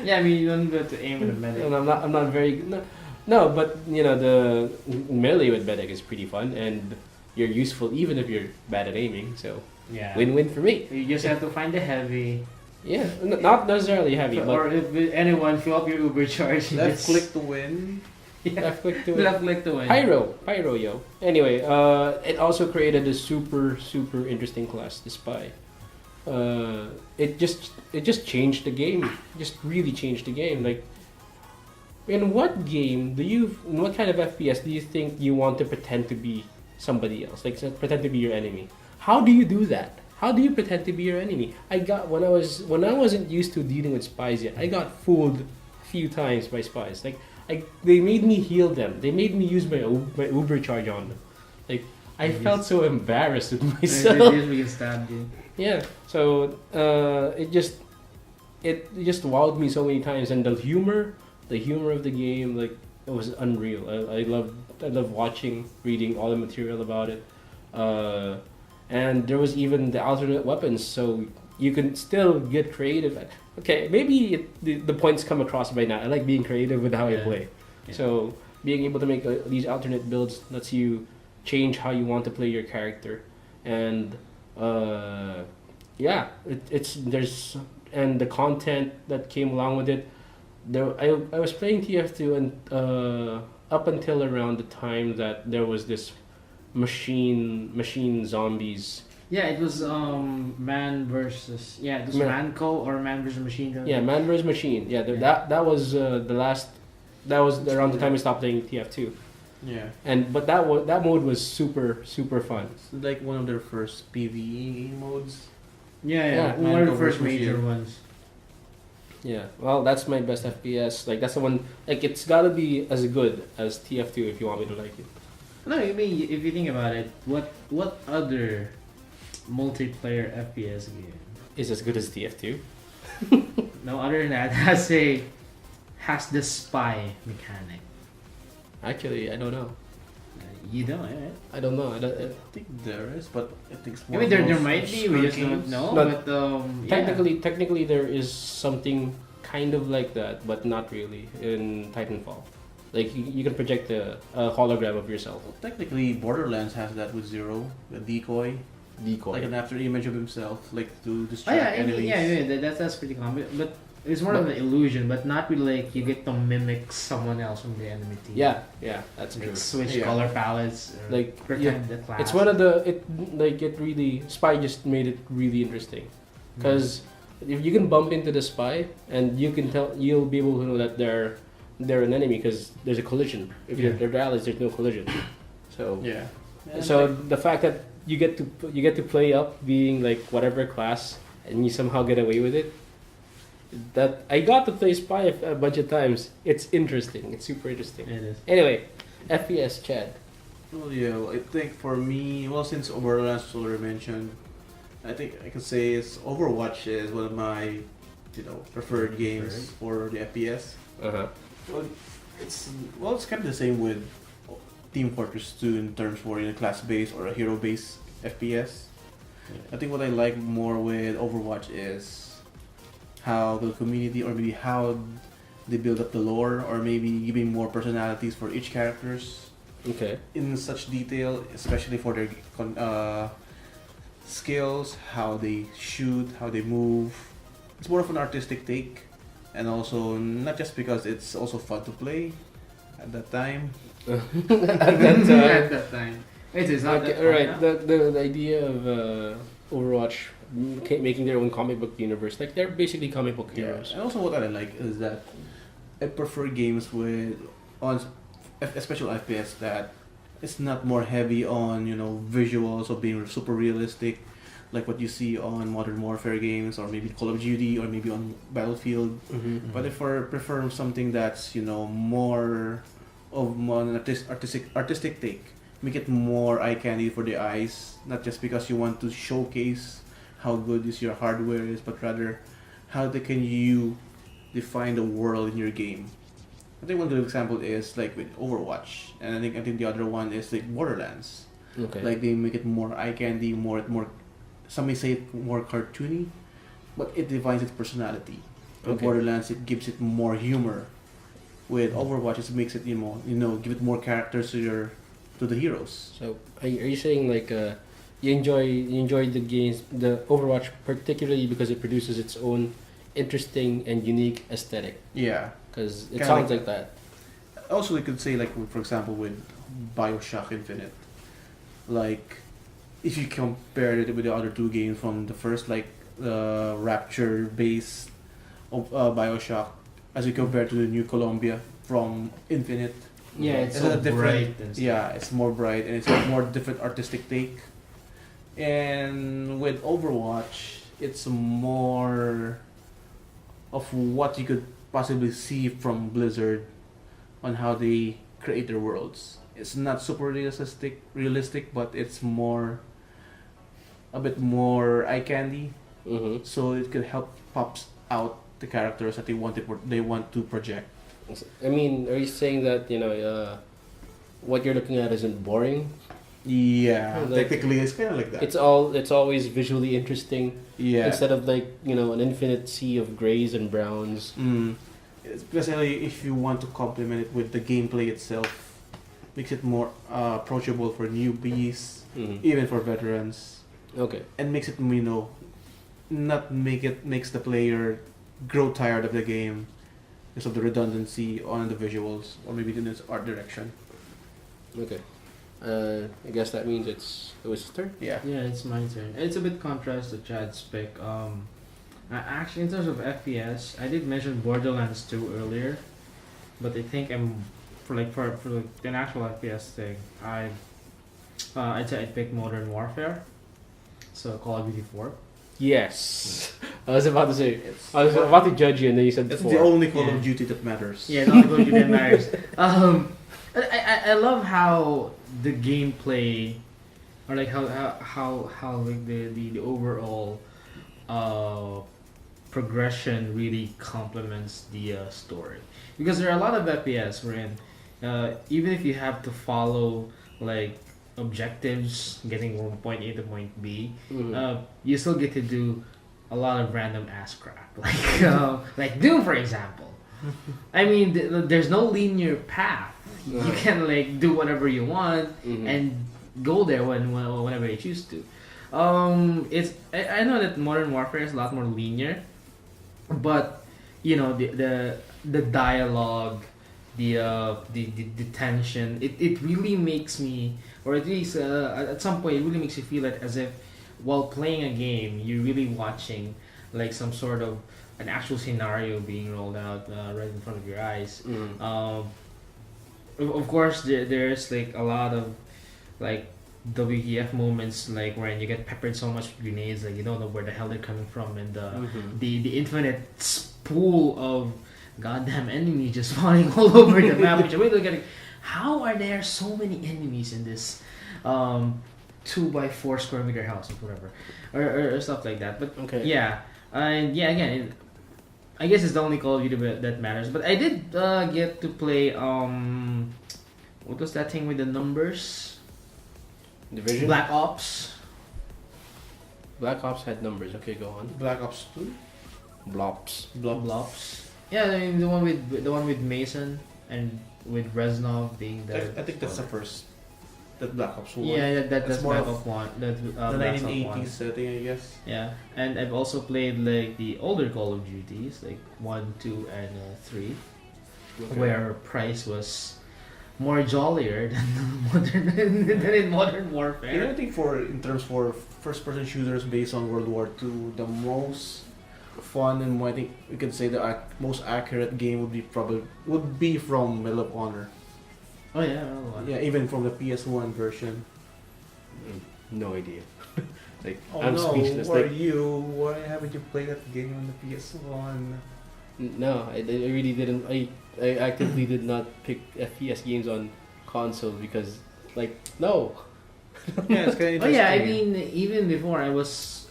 Yeah, I mean, you don't go to aim with a medic. And I'm not very no, but you know the melee with medic is pretty fun and you're useful even if you're bad at aiming. So Yeah. win-win for me. You just have to find the heavy. Yeah, not necessarily heavy, Or but if anyone fill up your Uber charge. Left click to win. Yeah. left click to Left click to win. Pyro, yo. Anyway, it also created a super interesting class, the spy. It just changed the game. Just really changed the game. Like, in what kind of FPS do you think you want to pretend to be somebody else? Like, pretend to be your enemy. How do you do that? How do you pretend to be your enemy? When I wasn't used to dealing with spies yet, I got fooled a few times by spies. Like, they made me heal them. They made me use my Uber charge on them. Like, I felt so embarrassed with myself. Usually you stabbed you. Yeah. So it just wowed me so many times, and the humor of the game, like it was unreal. I love watching, reading all the material about it, and there was even the alternate weapons, so you can still get creative. Okay, maybe the points come across by now. I like being creative with how I Yeah. play. Yeah. So being able to make these alternate builds lets you change how you want to play your character, and there's and the content that came along with it. I was playing TF2 and up until around the time that there was this machine zombies. Yeah, it was man versus it was Man. Manco or man versus machine gun. Yeah, man vs machine. Yeah, that was the last. That was around the time I stopped playing TF2. Yeah. But that mode was super fun. It's like one of their first PvE modes. Yeah, Yeah, one of the Manco first versus major machine. ones. Yeah, well, that's my best FPS. Like that's the one. Like it's gotta be as good as TF2 if you want me to like it. No, I mean if you think about it, what other multiplayer FPS game? Is as good as TF2. No, other than that, has the spy mechanic. Actually, I don't know. You don't, right? I don't know. I think there is, but I think it's I more mean, there of might be. We just don't games. know. No, But Technically, there is something kind of like that, but not really in Titanfall. Like you can project a hologram of yourself. Well, technically, Borderlands has that with Zero, the decoy, like an after image of himself, like to distract enemies. That's pretty common. But it's more of an illusion, but not really like you get to mimic someone else from the enemy team. Yeah, that's true. Like switch Yeah. color palettes. Or Like, pretend the class. It's one of the it really Spy just made it really interesting, because if you can bump into the spy and you'll be able to know that they're an enemy because there's a collision. If they're allies, there's no collision. So Yeah. so the fact that you get to play up being like whatever class and you somehow get away with it. That I got to play Spy a bunch of times. It's interesting. It's super interesting. It is. Anyway, FPS, Chad. Well, yeah, well, I think for me, well, since Overwatch was already mentioned, I think I can say it's Overwatch is one of my, preferred games for the FPS. Uh-huh. Well, it's kind of the same with Team Fortress 2 in terms for class-based or a hero-based FPS. I think what I like more with Overwatch is how the community, or maybe how they build up the lore, or maybe giving more personalities for each characters Okay. in such detail, especially for their skills, how they shoot, how they move. It's more of an artistic take, and also not just because it's also fun to play at that time. At that time. At that time. It is not Okay, that fun, alright. huh? The idea of Overwatch making their own comic book universe, like they're basically comic book heroes. And also what I like is that I prefer games with especially FPS that it's not more heavy on visuals or being super realistic, like what you see on Modern Warfare games or maybe Call of Duty or maybe on Battlefield. Mm-hmm. But if I prefer something that's more of an artistic take, make it more eye candy for the eyes, not just because you want to showcase how good is your hardware is, but rather how can you define the world in your game. I think one good example is like with Overwatch, and I think the other one is like Borderlands. Okay. Like they make it more eye candy, more some may say it more cartoony, but it defines its personality. With Okay. Borderlands, it gives it more humor. With Overwatch, it makes it give it more characters to the heroes. So are you saying like you enjoy the games, the Overwatch particularly because it produces its own interesting and unique aesthetic? Yeah. Because it Kinda sounds like like that. Also, we could say like for example with BioShock Infinite, like if you compare it with the other two games from the first like Rapture based of BioShock, as you compare to the New Columbia from Infinite. Yeah, it's It's so a different- bright and stuff. Yeah, it's more bright and it's a more different artistic take. And with Overwatch, it's more of what you could possibly see from Blizzard on how they create their worlds. It's not super realistic, but it's a bit more eye candy. Mm-hmm. So it could help pops out the characters that they want to project. I mean, are you saying that what you're looking at isn't boring? Yeah, Like- technically it's kind of like that. It's always visually interesting Yeah. instead of like an infinite sea of grays and browns. Especially if you want to complement it with the gameplay itself, makes it more approachable for newbies, Mhm. even for veterans, Okay. and makes it makes the player grow tired of the game because of the redundancy on the visuals or maybe in its art direction. Okay. I guess that means it was his turn. Yeah. Yeah, it's my turn. It's a bit contrast to Chad's pick. Actually, in terms of FPS, I did mention Borderlands 2 earlier, but I think I'm for an actual FPS thing. I'd say I'd pick Modern Warfare, so Call of Duty 4. Yes. I was about to say. I was about to judge you, and then you said It's four. the only Call Yeah. of Duty that matters. Yeah, not Call of Duty matters. I love how the gameplay, or like how like the overall progression really complements the story, because there are a lot of FPS wherein even if you have to follow like objectives, getting from point A to point B, Mhm. you still get to do a lot of random ass crap, like Doom, for example. I mean, there's no linear path. You can like do whatever you want Mhm. and go there whenever you choose to. I know that Modern Warfare is a lot more linear, but the dialogue, the tension, it really makes me, or at least at some point, it really makes you feel it as if while playing a game, you're really watching like some sort of an actual scenario being rolled out right in front of your eyes. Mhm. Of course, there's like a lot of like WTF moments, like when you get peppered so much with grenades, like you don't know where the hell they're coming from, and Mhm. the infinite pool of goddamn enemies just spawning all over the map, which are really getting how are there so many enemies in this 2x4 square meter house or whatever, or stuff like that. But Okay. yeah, and yeah, again, I guess it's the only Call of Duty that matters. But I did get to play what was that thing with the numbers? Division. Black Ops. Black Ops had numbers. Okay, go on. Black Ops 2? Blops. Blops. Yeah, I mean the one with Mason and with Reznov being the. I think that's the first. That Black Ops 1. Yeah, that's more Black of Ops 1. That's, the Black Ops 1. 1980s setting, I guess. Yeah, and I've also played like the older Call of Duties, like 1, 2, and 3, where Price was more jollier than in Modern Warfare. You know, I think in terms for first-person shooters based on World War II, the most fun and I think we can say the most accurate game would be from Medal of Honor. Oh yeah, well, Yeah, even from the PS1 version. No idea. Like Oh I'm no, speechless. why Like why haven't you played that game on the PS1? no, I really didn't. I actively did not pick FPS games on console because like no. Yeah, it's kind of oh yeah, I mean even before I was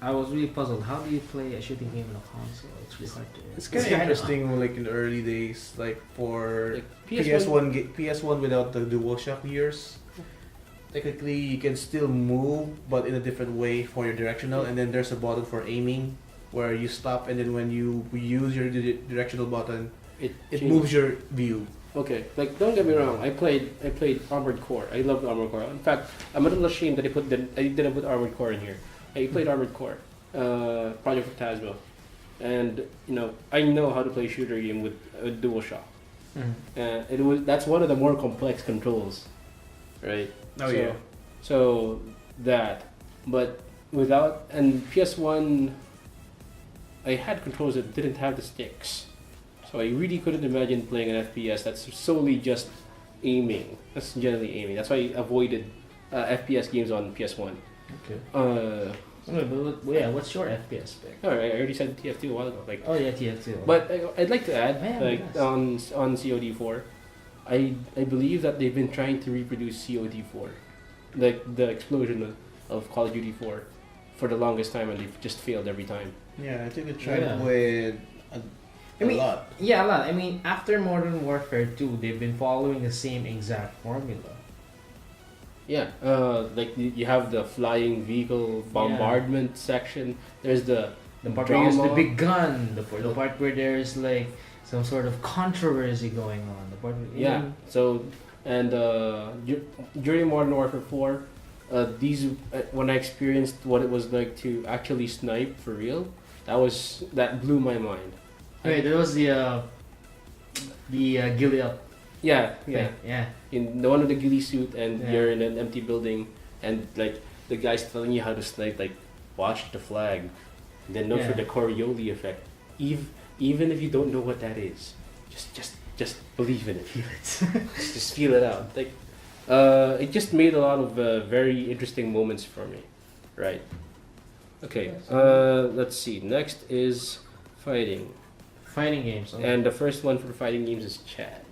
really puzzled. How do you play a shooting game on a console? It's really hard to. It's kind of interesting, like in the early days, like for Like, PS1 without the DualShock gears. Technically, you can still move, but in a different way for your directional. And then there's a button for aiming, where you stop, and then when you use your directional button, it changes. moves your view. Okay, like don't get me wrong. I played Armored Core. I loved Armored Core. In fact, I'm a little ashamed that I didn't put Armored Core in here. I played Armored Core, Project Phantasma, and you know I know how to play shooter game with a DualShock. That's one of the more complex controls, right? Oh, so, yeah. So that, but without and PS1, I had controls that didn't have the sticks, so I really couldn't imagine playing an FPS that's solely just aiming. That's generally aiming. That's why I avoided FPS games on PS1. Okay. What's your FPS pick? All right, I already said TF2 a while ago. Like, Oh yeah, TF2. but I'd like to add, Yeah, like yes. on COD4, I believe that they've been trying to reproduce COD4, like the explosion of Call of Duty 4, for the longest time, and they've just failed every time. Yeah, I think they tried Yeah. with a lot. Yeah, a lot. I mean, after Modern Warfare 2, they've been following the same exact formula. Yeah, like you have the flying vehicle bombardment section. There's the part where you use the drama. big gun, the part where there's like some sort of controversy going on. The part where, Yeah. So, and during Modern Warfare 4, when I experienced what it was like to actually snipe for real, that blew my mind. Wait, there was the ghillie up. Yeah, thing. yeah. Yeah. In the one with the ghillie suit, and Yeah. you're in an empty building, and like the guy's telling you how to snipe, like watch the flag, and then look for Yeah. the Coriolis effect. Even if you don't know what that is, just believe in it. Just feel it out. Like, it just made a lot of very interesting moments for me, right? Okay. Let's see. Next is fighting, Fighting games. Okay. and the first one for fighting games is Chad.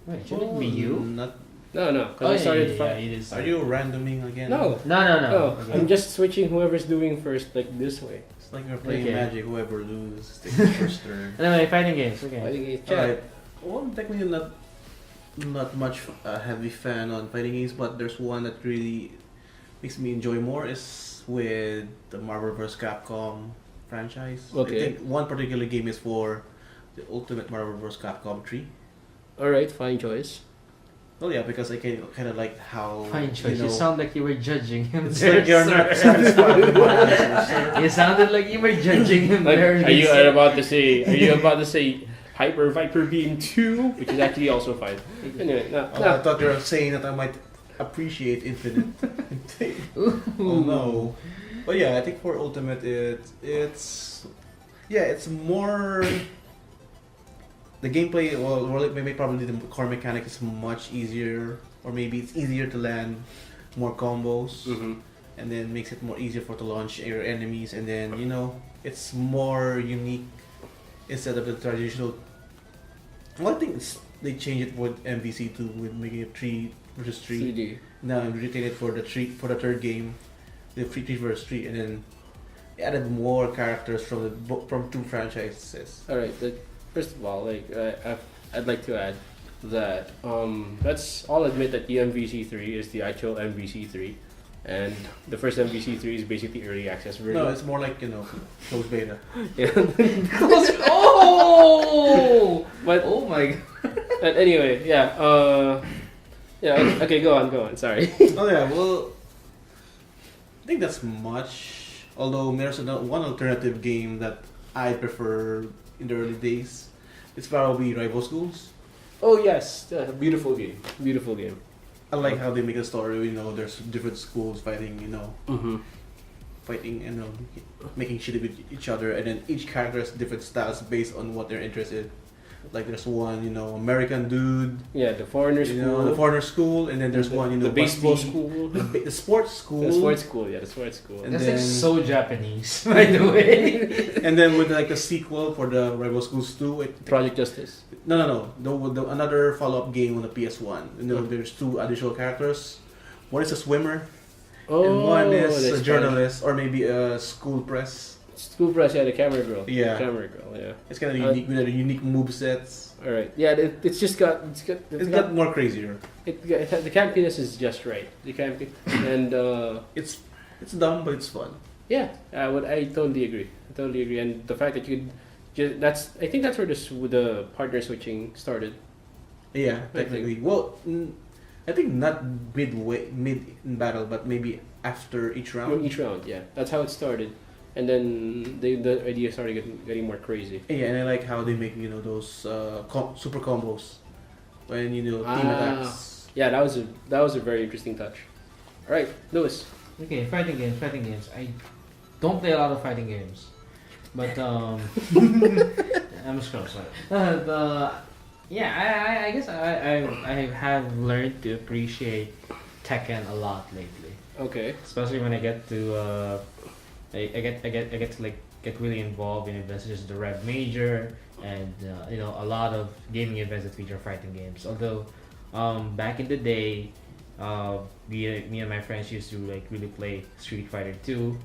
Wait, should it be you? Not, No, because I started. it is. are you randoming again? No. No. Oh, Okay. I'm just switching whoever's doing first, like this way. It's like you're playing Okay. Magic. Whoever loses takes the first turn. Anyway, fighting games. Okay. Fighting games, Alright. Chad. Well, I'm technically not much a heavy fan on fighting games, but there's one that really makes me enjoy more is with the Marvel vs. Capcom franchise. Okay. I think one particular game is for the Ultimate Marvel vs. Capcom 3. All right, fine choice. Well, yeah, because I kind of like how Fine choice. You know, sound like you were judging him. it's there, like you're sir. not satisfied with my answers. You sounded like you were judging him. Like, there. are you about to say? Are you about to say Hyper Viper Beam 2, which is actually also fine. Anyway, no. I thought you were saying that I might appreciate Infinite. Oh no. But yeah, I think for Ultimate it's more the gameplay. Well, maybe probably the core mechanic is much easier, or maybe it's easier to land more combos, and then makes it more easier to launch your enemies, and then it's more unique instead of the traditional Well, I think they changed it with MVC2 with making it 3 versus 3. 3D. Now they retain it for the third game, the 3 versus 3, and then they added more characters from 2 franchises. All right. First of all, like I'd like to add that I'll admit that the MVC3 is the actual MVC3, and the first MVC3 is basically early access version. No, it's more like closed beta. Yeah. Oh! But Oh my god. but anyway, yeah. Yeah. Okay, go on. Sorry. Oh yeah, well, I think that's much. Although there's one alternative game that I prefer in the early days. It's probably Rival Schools. Oh yes, beautiful game. Beautiful game. I like how they make a story. There's different schools fighting. Mm-hmm. Fighting and making shit with each other, and then each character has different styles based on what they're interested. Like there's one, American dude. Yeah, the foreigner school. The foreigner school, and then there's one, the baseball busty, school. the sports school. The sports school, yeah, the sports school. And That's then- like so Japanese, by the way. And then with like a sequel for the Rival Schools 2. Project Justice. No. The another follow-up game on the PS1. There's 2 additional characters. One is a swimmer, and one is a that's journalist, or maybe a school press. School press, yeah, the camera girl. Yeah. The camera girl, yeah. It's kind of unique with the unique movesets. All right, yeah, it's got More crazier. the campiness is just right. The campy and It's dumb, but it's fun. yeah, I totally agree. And the fact that you could I think that's where the partner switching started. Yeah, technically. Well, I think not mid in battle, but maybe after each round. Each round, yeah, that's how it started, and then the idea started getting more crazy. Yeah, and I like how they make those super combos when team attacks. Yeah, that was a very interesting touch. All right, Lewis. Okay, fighting games. I don't play a lot of fighting games, but I'm sorry. Yeah, I guess I have learned to appreciate Tekken a lot lately, Okay. especially when I get to I get to like get really involved in events such as the Rev Major and a lot of gaming events that feature fighting games. Although back in the day, me and my friends used to like really play Street Fighter 2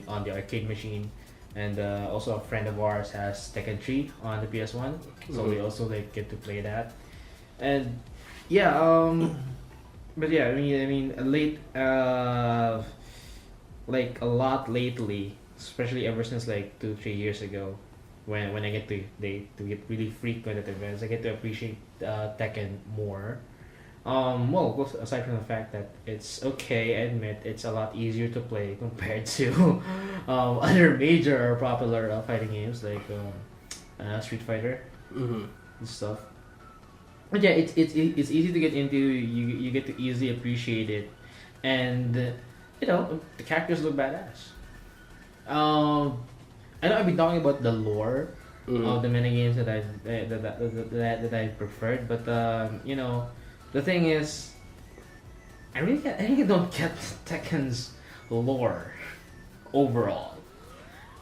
on the arcade machine, and also a friend of ours has Tekken 3 on the PS1, so we also like get to play that. And yeah, but yeah, I mean late like a lot lately, especially ever since like 2-3 years ago, when I get to get really frequent at events, I get to appreciate Tekken more. Well, aside from the fact that it's okay, I admit it's a lot easier to play compared to other major or popular fighting games like Street Fighter and stuff. But yeah, it's easy to get into. You get to easily appreciate it, and the characters look badass. I know I've been talking about the lore of the many games that I've preferred, but the thing is, I really don't get Tekken's lore overall.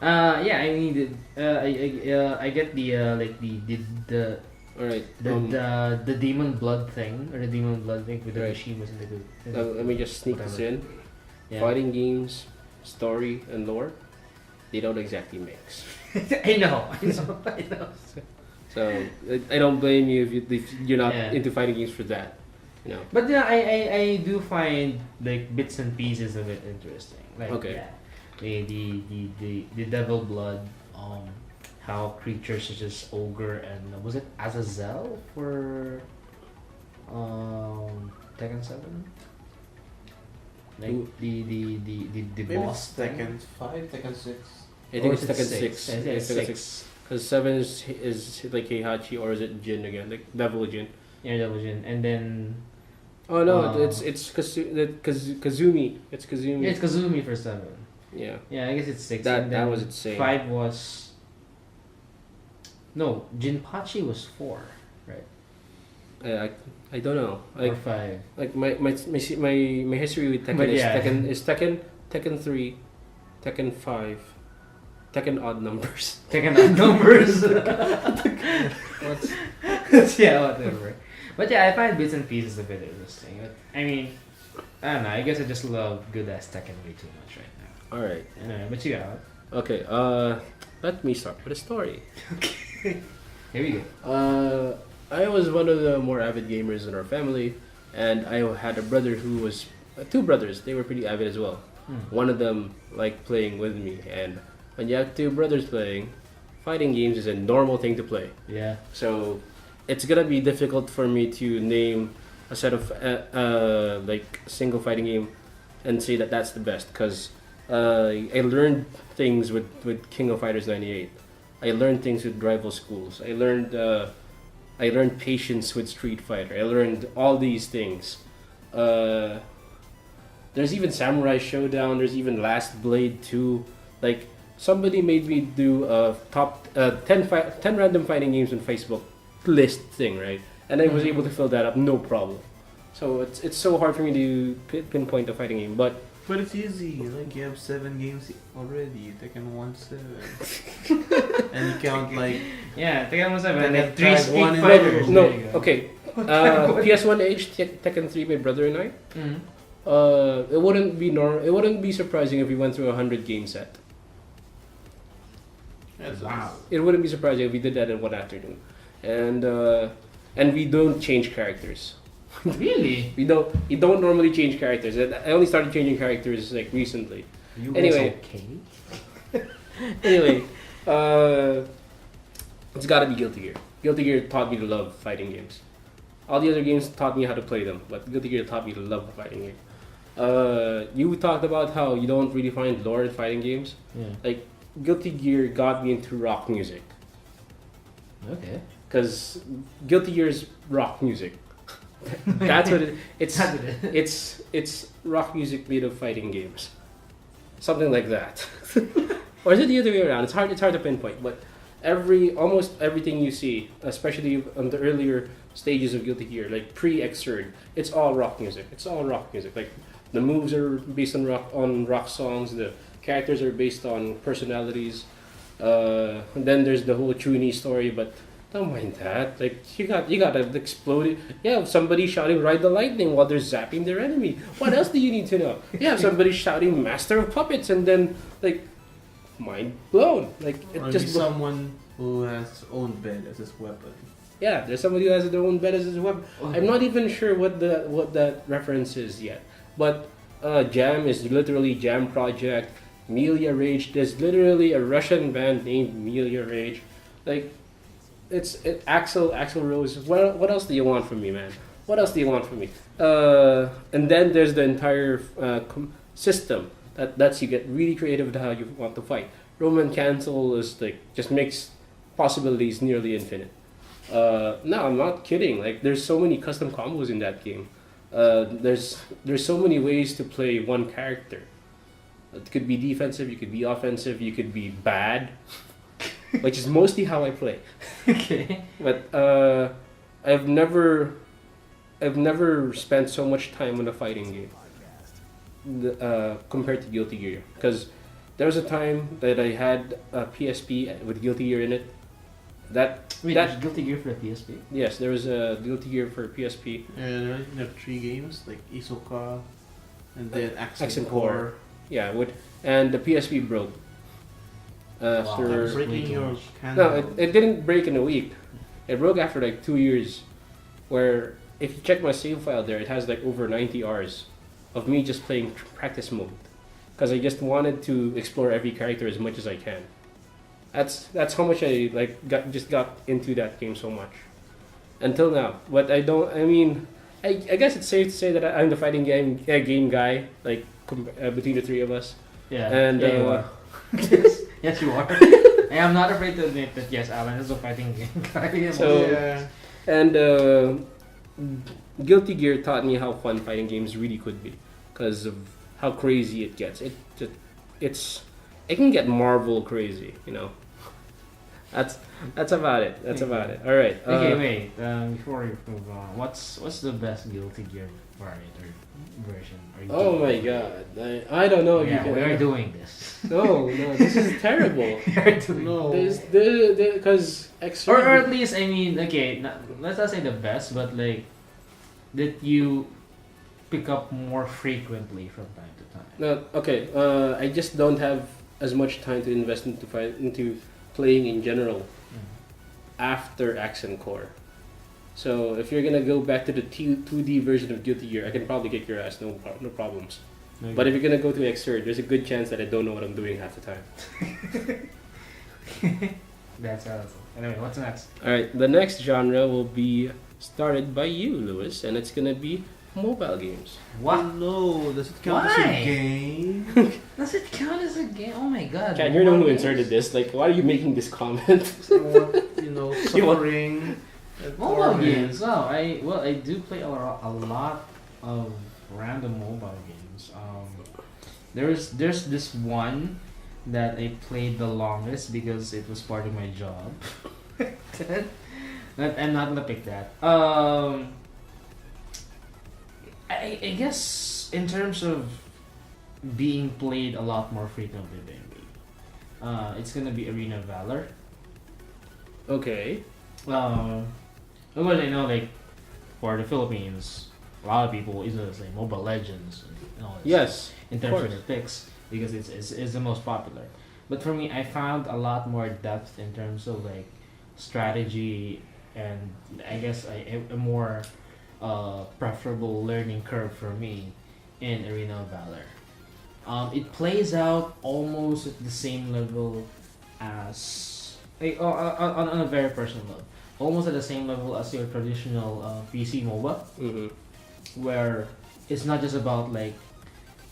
Yeah, I mean, I get the like the All right. the demon blood thing or the demon blood thing with the Right. Mishimas and the Let me just sneak this in. Yeah. Fighting games, story, and lore, they don't exactly mix. I know. So I don't blame you if you're not Yeah. into fighting games for that. But yeah, I do find like bits and pieces of it interesting. Like Okay. yeah, the devil blood, how creatures such as ogre and was it Azazel for Tekken 7? Like the Maybe boss it's Tekken 5, Tekken 6. I think it's Tekken 6. Yeah, It's Tekken 6. Because 7 is like Heihachi, or is it Jin again? Like Devil Jin. Yeah, Devil Jin. And then Oh no, it's Kazumi. It's Kazumi. yeah, it's Kazumi for 7. Yeah. Yeah, I guess it's 6. That and then was insane. 5 was no, Jinpachi was 4, right? I don't know. Or Like 5. like my history with Tekken But is yeah. Tekken 3, Tekken 5, Tekken odd numbers. Tekken odd numbers. What's Yeah, whatever. But yeah, I find bits and pieces a bit interesting. But, I mean, I don't know. I guess I just love good ass Tekken way too much right now. All right. Anyway, but you got Okay. Let me start with a story. okay. Here we go. I was one of the more avid gamers in our family, and I had a brother who was two brothers. They were pretty avid as well. One of them liked playing with me, and when you have two brothers playing, fighting games is a normal thing to play. Yeah. So it's gonna be difficult for me to name a set of like single fighting game and say that that's the best, because I learned things with King of Fighters '98. I learned things with rival schools. I learned patience with Street Fighter. I learned all these things. There's even Samurai Showdown. There's even Last Blade 2. Like, somebody made me do a top 10 random fighting games on Facebook list thing, right? And I was able to fill that up, no problem. So it's so hard for me to pinpoint a fighting game, but it's easy. Like you have 7 games already. Tekken 1-7, and you count like Yeah, Tekken 1-7. And Tekken then 3 Tribe Street 1 and Fighters. no, There you go. okay. PS1 age Tekken 3, my brother and I. Mhm. It wouldn't be It wouldn't be surprising if we went through a 100 game set. that's Wow. It wouldn't be surprising if we did that in one afternoon, and we don't change characters. Really? We don't normally change characters. I only started changing characters like recently. You Anyway. guys okay? Anyway, it's got to be Guilty Gear. Guilty Gear taught me to love fighting games. All the other games taught me how to play them, but Guilty Gear taught me to love a fighting game. You talked about how you don't really find lore in fighting games. Yeah. Like, Guilty Gear got me into rock music. Okay. Because Guilty Gear is rock music. That's what it's. That's what it It's rock music made of fighting games. Something like that. Or is it the other way around? It's hard to pinpoint, but almost everything you see, especially on the earlier stages of Guilty Gear, like pre-Xrd, it's all rock music. It's all rock music. Like, the moves are based on rock songs, the characters are based on personalities. And then there's the whole Chun-Li story, but don't mind that. Like, you got an exploded. You have somebody shouting "Ride the Lightning" while they're zapping their enemy. What else do you need to know? You have somebody shouting "Master of Puppets" and then, like, mind blown. Like, it Or just someone who has his own bed as his weapon. yeah. There's somebody who has their own bed as his weapon. Oh. I'm not even sure what that reference is yet. But Jam is literally Jam Project. Melia Rage. There's literally a Russian band named Melia Rage. Like, Axel Rose. What else do you want from me, man? What else do you want from me? And then there's the entire system that lets you get really creative with how you want to fight. Roman Cancel is like just makes possibilities nearly infinite. No, I'm not kidding. Like, there's so many custom combos in that game. There's so many ways to play one character. It could be defensive, you could be offensive, you could be bad, which is mostly how I play. Okay. But I've never spent so much time on a fighting game compared to Guilty Gear, because there was a time that I had a PSP with Guilty Gear in it. Wait, there's Guilty Gear for the PSP? Yes, there was a Guilty Gear for PSP. And there are 3 games like Isoka, and then Accent Accent Core. Core. Yeah, and the PSP broke. After Breaking your no, candle. it didn't break in a week. It broke after like 2 years. Where if you check my save file there, it has like over 90 hours of me just playing practice mode, because I just wanted to explore every character as much as I can. That's how much I got into that game so much until now. But I guess it's safe to say that I'm the fighting game guy, like between the 3 of us. Yeah. And yeah, you are. Yes, you are. And I'm not afraid to admit that, yes, Alan is a fighting game guy. So- yeah. And Guilty Gear taught me how fun fighting games really could be, because of how crazy it gets. It can get Marvel crazy, you know. That's about it. That's about it. All right. Okay, wait. Before we move on, what's the best Guilty Gear variant or version? Are you Oh my doing? god. I don't know if you Yeah, can. we are doing this. No, this is terrible. We are doing. No. Because Or at least I mean, okay, let's not say the best, but like that you pick up more frequently from time to time. No, okay. I just don't have as much time to invest into playing in general after Accent Core. So if you're gonna go back to the 2D version of Guilty Gear, I can probably kick your ass, no problems. Okay. But if you're gonna go to Xrd, there's a good chance that I don't know what I'm doing half the time. That's awesome. Anyway, what's next? All right, the next genre will be started by you, Lewis, and it's gonna be mobile games. What? No, does it count as Why? a game? Does it count as a game? Oh my god. Kat, you're the one who mobile inserted games? this. Like, why are you making this comment? Suffering. Mobile games. Oh, I do play a lot of random mobile games. There's this one that I played the longest because it was part of my job. I'm not gonna pick that. I guess in terms of being played a lot more frequently, maybe. It's gonna be Arena Valor. Okay. Of course, I know, like, for the Philippines, a lot of people easily say Mobile Legends and all this. Yes. In terms of the picks, because it's the most popular. But for me, I found a lot more depth in terms of like strategy and I guess a more preferable learning curve for me in Arena of Valor. It plays out almost at the same level as on a very personal level, almost at the same level as your traditional PC MOBA, where it's not just about like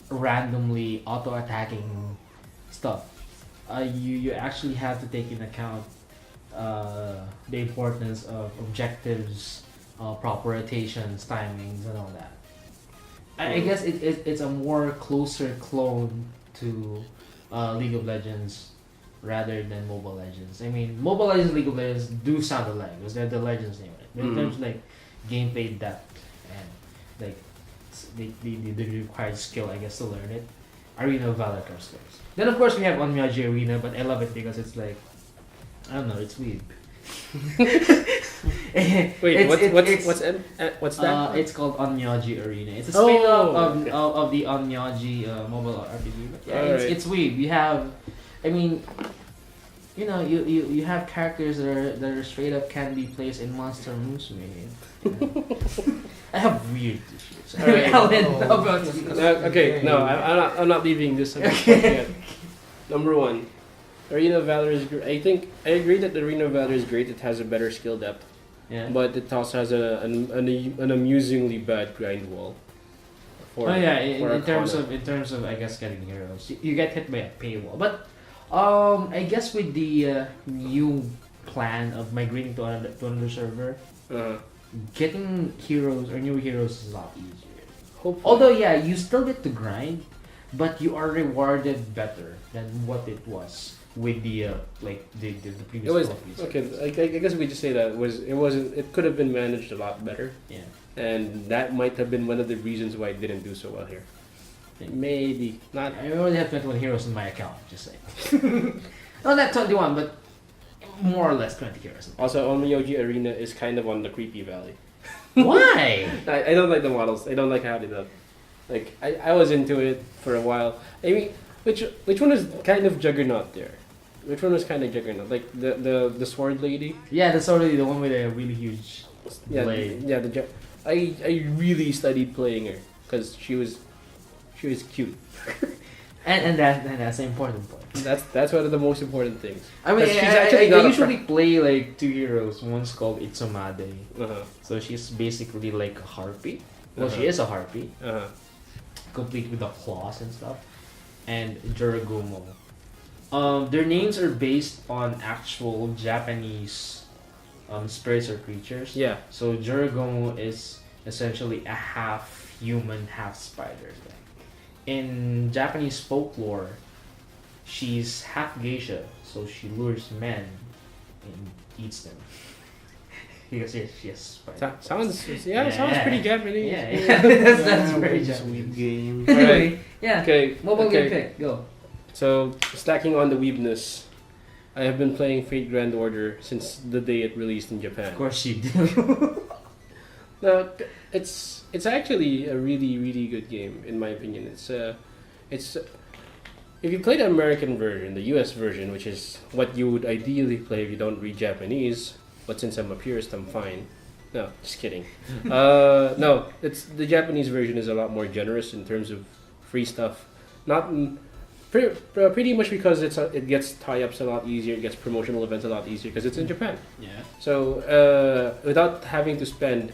randomly auto attacking stuff. You actually have to take in account the importance of objectives, proper rotations, timings, and all that. I guess it's a more closer clone to League of Legends rather than Mobile Legends. I mean, Mobile Legends, League of Legends do sound alike because they're the Legends name, right? But in terms of like gameplay depth and like the required skill, I guess, to learn it, Arena of Valor comes first. Then of course we have Onmyouji Arena, but I love it because it's like, I don't know, it's weird. Wait, what's that? It's called Onmyouji Arena. It's a spin-off okay. of the Onmyouji mobile RPG. But yeah, Alright. it's weird. You have, I mean, you know, you have characters that are straight up can be placed in Monster Musume. Yeah. I have weird issues. Alright. Alan, how about you? Okay, no, I'm not leaving this subject yet. Number one, Arena of Valor is great. I agree that the Arena of Valor is great. It has a better skill depth, Yeah. but it also has an amusingly bad grind wall. Oh yeah, for in terms Arcana. of I guess getting heroes, you get hit by a paywall. But I guess with the new plan of migrating to another server, getting heroes or new heroes is a lot easier. Hopefully. Although yeah, you still get to grind, but you are rewarded better than what it was with the the previous. It was trophies. okay. I guess we just say that it could have been managed a lot better, Yeah. and that might have been one of the reasons why it didn't do so well here. Maybe not. I already have 21 heroes in my account. Just saying. Not that 21, but more or less 20 heroes. Also, Onmyouji Arena is kind of on the creepy valley. Why? I don't like the models. I don't like how they look. Like I was into it for a while. I mean, which one is kind of Juggernaut there? Which one was kind of Juggernaut? Like the sword lady? Yeah, that's already the one with a really huge Yeah, blade. yeah. I really studied playing her because she was cute. And that's the important point. That's one of the most important things. I mean, 'Cause she's I actually not a usually play like two heroes. One's called Itsumade. Uh-huh. So she's basically like a harpy. Well, Uh-huh. she is a harpy, Uh-huh. complete with the claws and stuff. And Juragumo. Their names are based on actual Japanese spirits or creatures. Yeah. So Juragumo is essentially a half human, half spider thing. In Japanese folklore, she's half geisha, so she lures men, and eats them. Because yes, Sounds pretty Japanese. Yeah. that's very Sweet Japanese. game. Anyway, yeah. Okay. Mobile okay. game pick, go. So stacking on the weebness, I have been playing Fate Grand Order since the day it released in Japan. Of course you do. No, it's actually a really good game in my opinion. It's if you play the American version, the US version, which is what you would ideally play if you don't read Japanese, but since I'm a purist, I'm fine. No, just kidding. No, it's the Japanese version is a lot more generous in terms of free stuff. Not pretty much because it gets tie-ups a lot easier, it gets promotional events a lot easier because it's in Japan. Yeah. So without having to spend,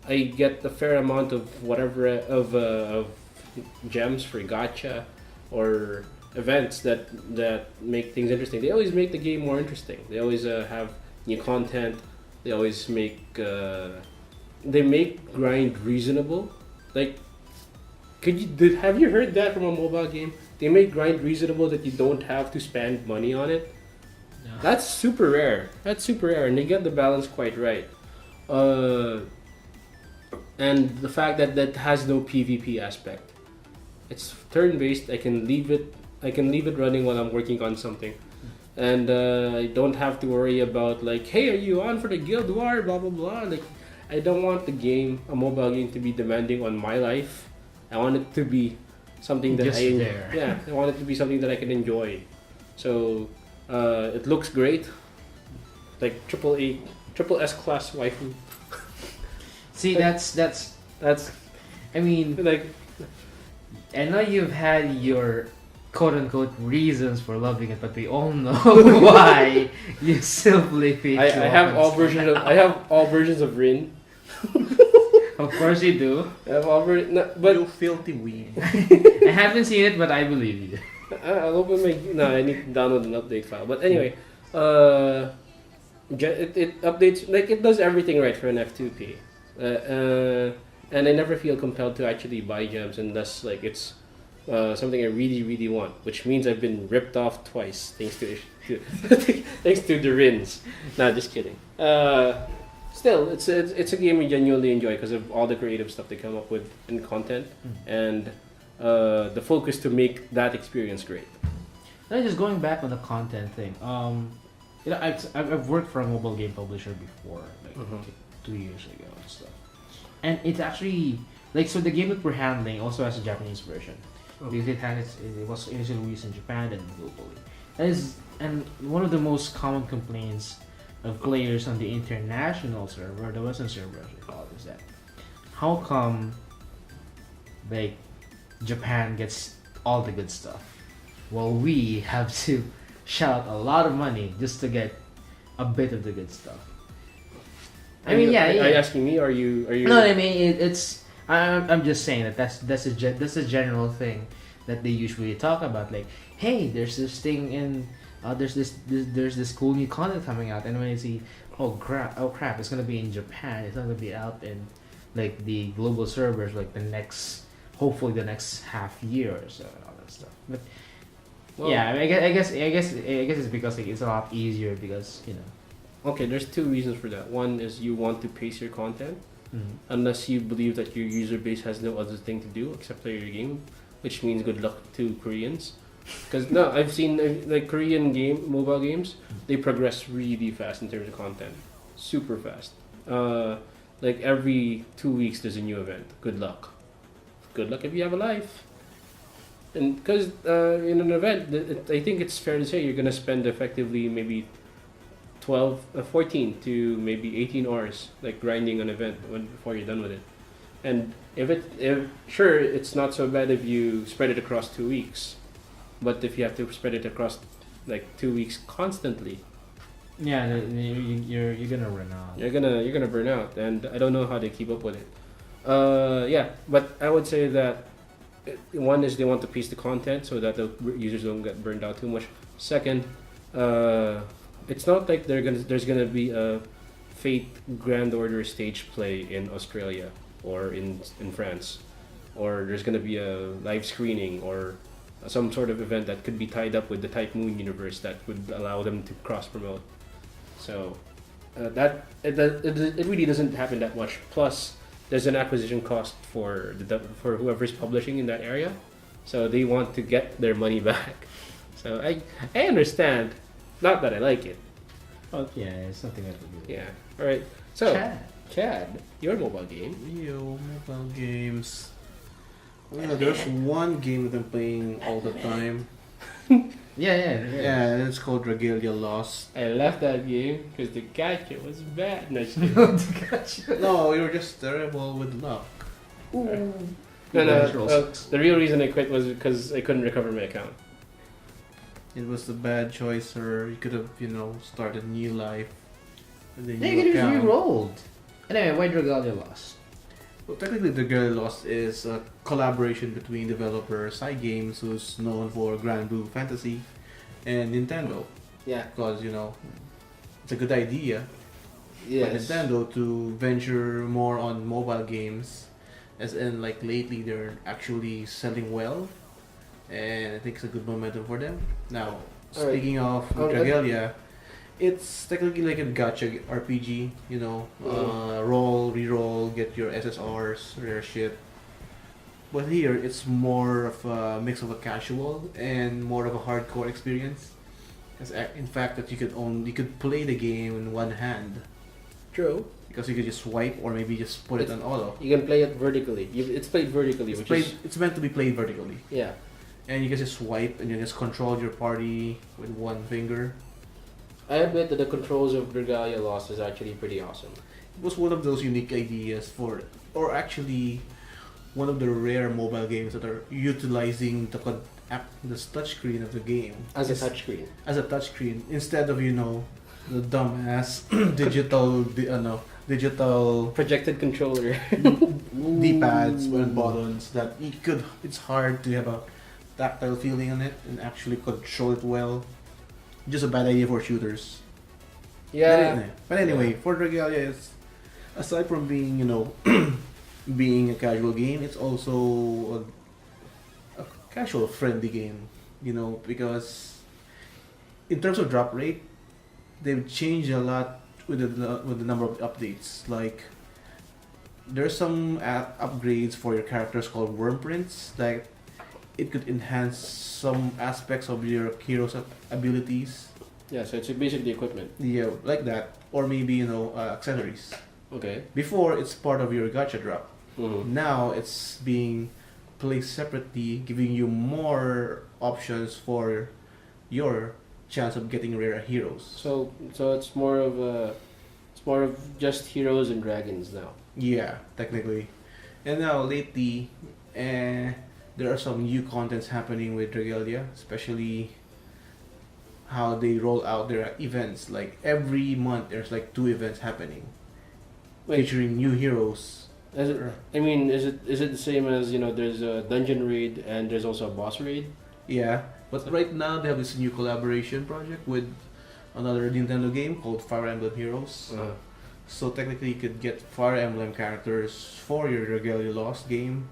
I get a fair amount of whatever of gems for gacha or events that make things interesting. They always make the game more interesting. They always have new content. They always make grind reasonable. Like, have you heard that from a mobile game? They make grind reasonable that you don't have to spend money on it. No. That's super rare. And they get the balance quite right. And the fact that has no PvP aspect. It's turn-based. I can leave it running while I'm working on something. And I don't have to worry about like, hey, are you on for the guild war? Blah blah blah. Like, I don't want a mobile game, to be demanding on my life. I want it to be something that I want it to be something that I can enjoy. So it looks great, like triple S class waifu. See, that's. I mean, like, I know you've had your quote-unquote reasons for loving it, but we all know why you still play Fate. I have all versions of Rin. Of course you do. I have all but You filthy weed. I haven't seen it, but I believe you. I'll open I need to download an update file. But anyway, it updates, like, it does everything right for an F2P. And I never feel compelled to actually buy gems unless like it's something I really want, which means I've been ripped off twice thanks to thanks to the Rins. Nah, just kidding. Still, it's a game I genuinely enjoy because of all the creative stuff they come up with in content and the focus to make that experience great. Now, just going back on the content thing, I've worked for a mobile game publisher before, like 2 years ago and stuff. And it's actually like, so the game that we're handling also has a Japanese version because it was initially released in Japan and globally. And one of the most common complaints of players on the international server, the Western server as we call it, is that how come like Japan gets all the good stuff while we have to shell out a lot of money just to get a bit of the good stuff. I mean, Are you asking me? Are you? No, I mean it's. I'm just saying that's a general thing that they usually talk about. Like, hey, there's this thing in, there's this cool new content coming out, and when you see, oh crap, it's gonna be in Japan. It's not gonna be out in like the global servers like hopefully the next half year or so, and all that stuff. But yeah, I mean, I guess it's because like, it's a lot easier because Okay, there's two reasons for that. One is you want to pace your content, unless you believe that your user base has no other thing to do except play your game, which means good luck to Koreans. Because no, I've seen like Korean mobile games, they progress really fast in terms of content, super fast. Like every 2 weeks there's a new event. Good luck. Good luck if you have a life. And because in an event, I think it's fair to say you're gonna spend effectively maybe 14 to maybe 18 hours like grinding an event before you're done with it. And if it's not so bad if you spread it across 2 weeks, but if you have to spread it across like 2 weeks constantly, yeah, you're gonna run out. You're gonna burn out, and I don't know how they keep up with it. Yeah, but I would say that one is they want to piece the content so that the users don't get burned out too much. Second, it's not like there's gonna be a Fate Grand Order stage play in Australia or in France, or there's gonna be a live screening or some sort of event that could be tied up with the Type Moon universe that would allow them to cross promote. So it really doesn't happen that much. Plus, there's an acquisition cost for whoever's publishing in that area, so they want to get their money back. So I understand, not that I like it. Oh yeah, it's something I have to do. Yeah. All right. So Chad. Chad, your mobile game. Yo, mobile games. Well, there's one game that I'm playing all the time. Yeah. Yeah, it's called Regalia Lost. I left that game because the gacha was bad. No, just kidding. Gotcha. No, you're just terrible with luck. No, Natural the real reason I quit was because I couldn't recover my account. It was a bad choice, sir. You could have, started a new life. With a Yeah, new you could have account. re-rolled. Anyway, why Dragalia lost? Well, technically, The Girl Lost is a collaboration between developer Side Games, who's known for Grand Blue Fantasy, and Nintendo. Yeah. Because, it's a good idea for Yes. Nintendo to venture more on mobile games. As in, like, lately they're actually selling well, and I think it's a good momentum for them. Now, Alright. speaking of Dragalia, it's technically like a gacha RPG, roll, re-roll, get your SSRs, rare shit. But here, it's more of a mix of a casual and more of a hardcore experience. In fact, that you could play the game in one hand True. because you could just swipe or maybe just put it on auto. You can play it vertically. It's played vertically, It's meant to be played vertically, yeah. and you can just swipe and you just control your party with one finger. I admit that the controls of Regalia Lost is actually pretty awesome. It was one of those unique ideas or actually one of the rare mobile games that are utilizing the touchscreen of the game As a touchscreen. as a touchscreen instead of the dumbass digital Projected controller. D-pads and buttons that it's hard to have a tactile feeling on it and actually control it well. Just a bad idea for shooters. Yeah. But anyway, for Regalia, it's aside from being being a casual game, it's also a casual friendly game. Because in terms of drop rate, they've changed a lot with the number of updates. Like there's some upgrades for your characters called worm prints. Like it could enhance some aspects of your hero's abilities. Yeah, so it's basically equipment. Yeah, like that, or maybe accessories. Okay. Before it's part of your gacha drop. Mm-hmm. Now it's being placed separately, giving you more options for your chance of getting rare heroes. So it's more of just heroes and dragons now. Yeah, technically. And now lately, there are some new contents happening with Regalia, especially how they roll out their events. Like every month, there's like 2 events happening, featuring new heroes. Is it the same as there's a dungeon raid and there's also a boss raid? Yeah, but right now they have this new collaboration project with another Nintendo game called Fire Emblem Heroes. Uh-huh. So technically you could get Fire Emblem characters for your Regalia Lost game.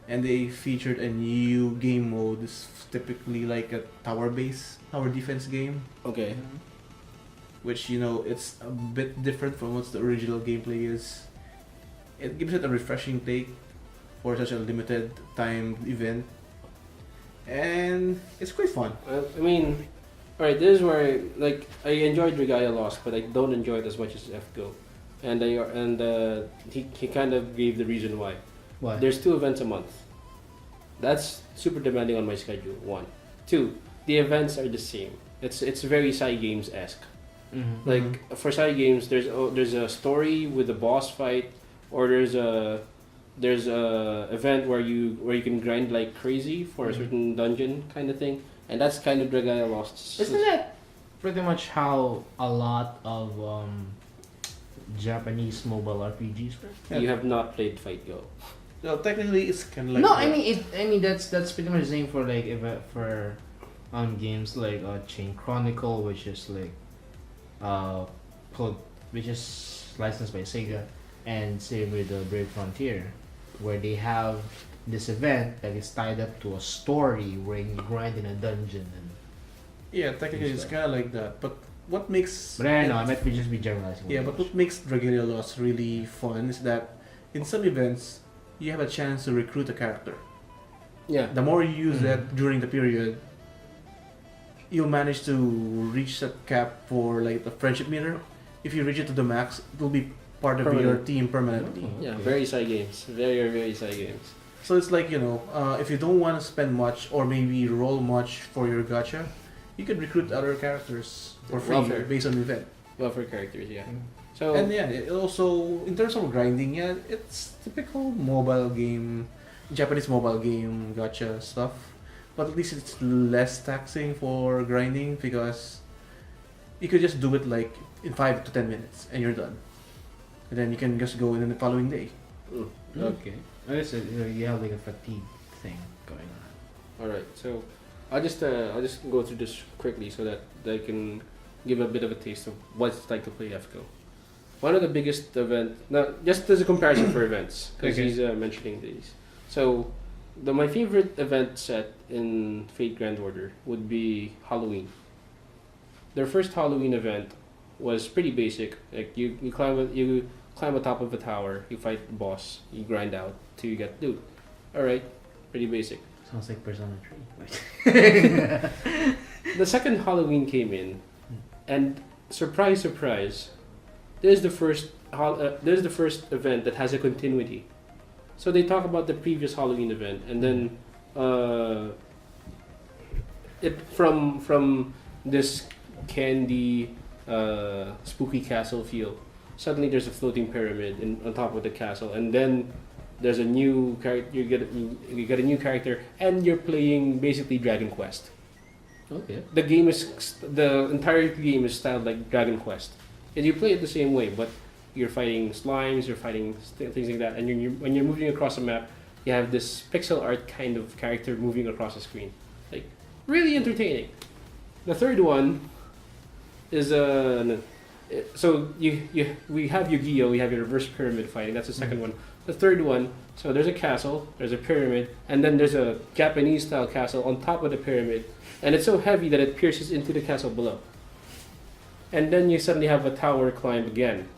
And they featured a new game mode. It's typically like a tower defense game. Okay. Which, it's a bit different from what the original gameplay is. It gives it a refreshing take for such a limited time event. And it's quite fun. Alright, this is where I enjoyed Regalia Lost, but I don't enjoy it as much as FGO. And he kind of gave the reason why. Why? There's 2 events a month. That's super demanding on my schedule. 1, 2. The events are the same. It's very side games esque. Mm-hmm. Like for side games, there's a story with a boss fight, or there's a event where you can grind like crazy for a certain dungeon kind of thing, and that's kind of Regalia Lost. Isn't that pretty much how a lot of Japanese mobile RPGs work? You have not played Fight Go. So technically it's kind of like... No, I mean that's pretty much the same for like for games like Chain Chronicle, which is like which is licensed by Sega, and same with the Brave Frontier, where they have this event that is tied up to a story where you grind in a dungeon and Yeah, technically it's kind of like that. But what makes But I don't know, I might just be generalizing. yeah, but what makes Dragalia Lost really fun is that in some events you have a chance to recruit a character. Yeah. The more you use that during the period, you'll manage to reach that cap for like the friendship meter. If you reach it to the max, it will be part of your Permanent. team permanently. Yeah, very side games. Very, very side games. So it's like, if you don't want to spend much or maybe roll much for your gacha, you could recruit other characters for free Welfare. based on the event. Well, for characters, yeah. So And yeah, it also in terms of grinding, yeah, it's typical mobile game, Japanese mobile game gacha stuff. But at least it's less taxing for grinding because you could just do it like in 5 to 10 minutes and you're done. And then you can just go in the following day. Okay. I guess you have like a fatigue thing going on. all right. So I'll just go through this quickly so that I can give a bit of a taste of what it's like to play FGO. One of the biggest event, now just as a comparison for events, because Okay. he's mentioning these. So, my favorite event set in Fate Grand Order would be Halloween. Their first Halloween event was pretty basic. Like you climb on top of a tower, you fight the boss, you grind out till you get loot. All right, pretty basic. Sounds like Persona 3. The second Halloween came in, and surprise, surprise, there's the first event that has a continuity. So they talk about the previous Halloween event, and then it from this candy spooky castle feel. Suddenly there's a floating pyramid on top of the castle, and then there's a new character. You get a new character, and you're playing basically Dragon Quest. Okay. The entire game is styled like Dragon Quest, and you play it the same way, but you're fighting slimes, you're fighting things like that, and when you're moving across a map, you have this pixel art kind of character moving across the screen, like really entertaining. The third one is so we have Yu-Gi-Oh, we have your reverse pyramid fighting. That's the second one. The third one, so there's a castle, there's a pyramid, and then there's a Japanese style castle on top of the pyramid, and it's so heavy that it pierces into the castle below. And then you suddenly have a tower climb again,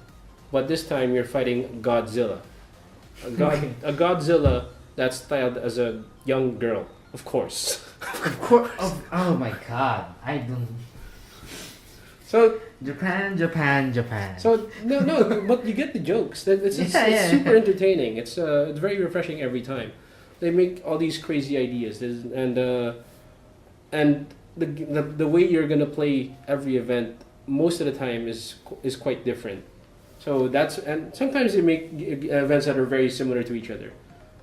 but this time you're fighting Godzilla, a Godzilla that's styled as a young girl, of course. Of course. Oh my god. I don't. So Japan. So no, but you get the jokes. It's super entertaining. It's very refreshing every time. They make all these crazy ideas, and the way you're gonna play every event most of the time is quite different. So and sometimes they make events that are very similar to each other,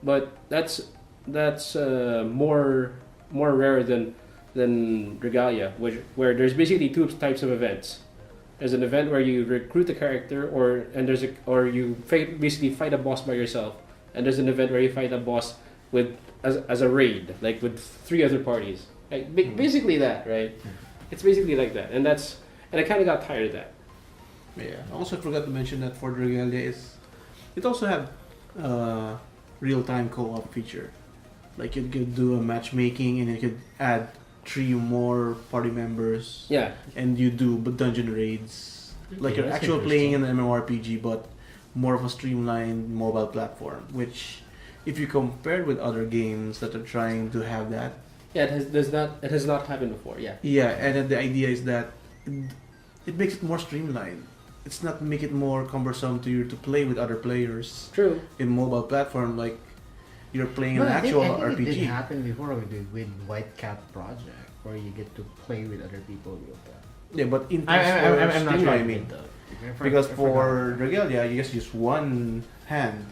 but that's more rare than Regalia, where there's basically two types of events. There's an event where you recruit a character, or you basically fight a boss by yourself, and there's an event where you fight a boss as a raid, like with 3 other parties. Like basically that, right? It's basically like that, and I kind of got tired of that. Yeah. I also forgot to mention that for Dragalia it also have real-time co-op feature. Like you could do a matchmaking and you could add 3 more party members. Yeah. And you do dungeon raids. Like you're that's actually playing an interesting. MMORPG, but more of a streamlined mobile platform. Which, if you compare with other games that are trying to have that, Yeah, it has not happened before. Yeah. yeah, and then the idea is that it makes it more streamlined. It's not make it more cumbersome to play with other players True. in mobile platform like you're playing an I think actual it RPG. did happen before with White Cat Project, where you get to play with other people real time. Yeah, but in I'm not sure I streamlining, mean though. because for Regalia you just use one hand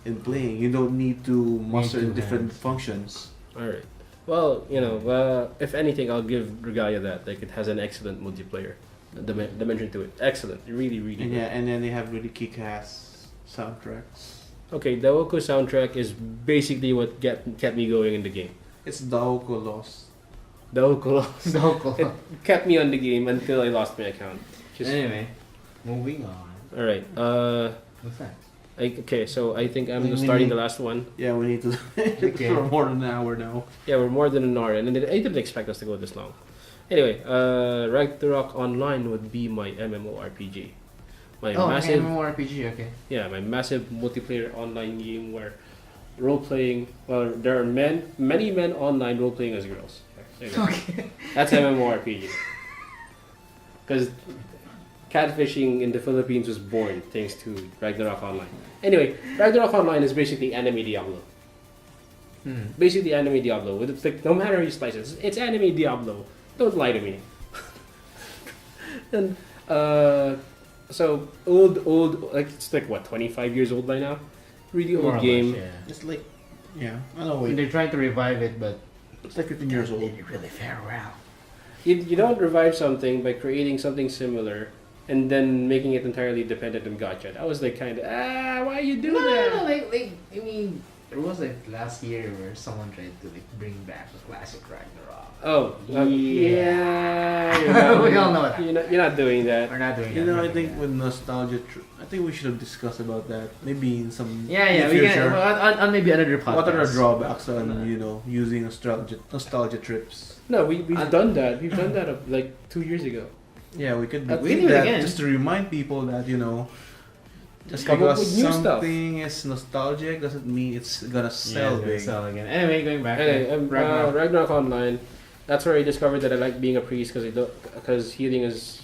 in playing. You don't need to master two different hands. functions. All right. Well, if anything, I'll give Regalia that. Like, it has an excellent multiplayer dimension to it. Excellent. Really, really And good. yeah, and then they have really kick-ass soundtracks. Okay, the Oko soundtrack is basically what kept me going in the game. It's Daoko Lost. The Oko So it kept me on the game until I lost my account. anyway, moving on. All right. What's that? Okay, so I think I'm We starting need- the last one. Yeah, we need to Okay. for more than an hour now. Yeah, we're more than an hour, and I didn't expect us to go this long. Anyway, Ragnarok Online would be my MMORPG. My massive, MMORPG, okay. yeah, my massive multiplayer online game where role playing. Well, there are many men online role playing as girls. There you go. Okay. That's MMORPG. Because catfishing in the Philippines was born thanks to Ragnarok Online. Anyway, Ragnarok Online is basically anime Diablo. Basically anime Diablo. With it's like no matter how you slice it, it's anime Diablo. Don't lie to me. And so old like it's like what 25 years old by now. Really More old or game. less, yeah. It's like, yeah, I know. Wait, They're trying to revive it, but it's like 15 years old. didn't really fare well. You don't revive something by creating something similar and then making it entirely dependent on gacha. That was like kind of why you do that? No, like I mean, there was like last year where someone tried to like bring back the classic Ragnarok. Oh, Yeah. you're not- We all know that. You're not doing that. We're not doing You that. know, we're I not think doing with nostalgia, I think we should have discussed about that. Maybe in some that. Yeah, in the we future. can on maybe another podcast. What are the drawbacks on using nostalgia trips? No, we've done that. We've done that like 2 years ago. Yeah, we could We do do it that again. just to remind people that just Come up because with new stuff. something is nostalgic doesn't mean it's gonna sell big. Sell again. Anyway, going back. Anyway, Ragnarok. Ragnarok Online. That's where I discovered that I like being a priest because healing is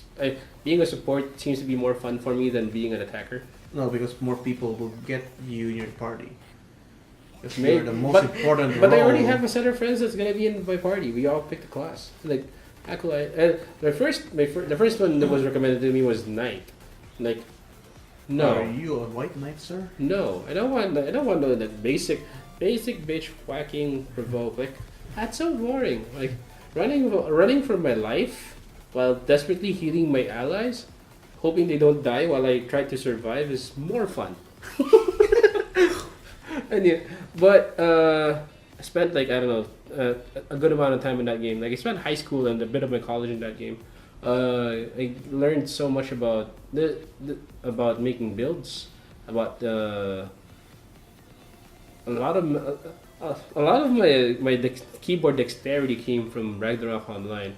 being a support seems to be more fun for me than being an attacker. No, because more people will get you in your party. If Maybe- you're the most but- important But I role. already have a set of friends that's gonna be in my party. We all picked a class. Like, acolyte. The first one that was recommended to me was knight. Like, no, Are you a white knight, sir? no, I don't want the basic bitch whacking provoke. Like, that's so boring. Like, running for my life while desperately healing my allies, hoping they don't die while I try to survive is more fun. And yeah, but I spent like I don't know a good amount of time in that game. Like I spent high school and a bit of my college in that game. I learned so much about about making builds, about a lot of my keyboard dexterity came from Ragnarok Online,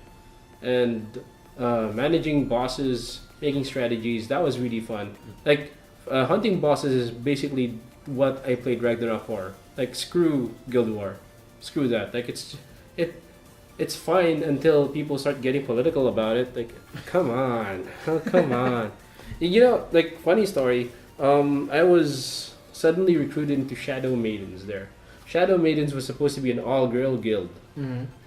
and managing bosses, making strategies. That was really fun. Like hunting bosses is basically what I played Ragnarok for. Like screw Guild War, screw that. Like it's fine until people start getting political about it. Like come on, oh, come on. Like funny story. I was suddenly recruited into Shadow Maidens there. Shadow Maidens was supposed to be an all-girl guild,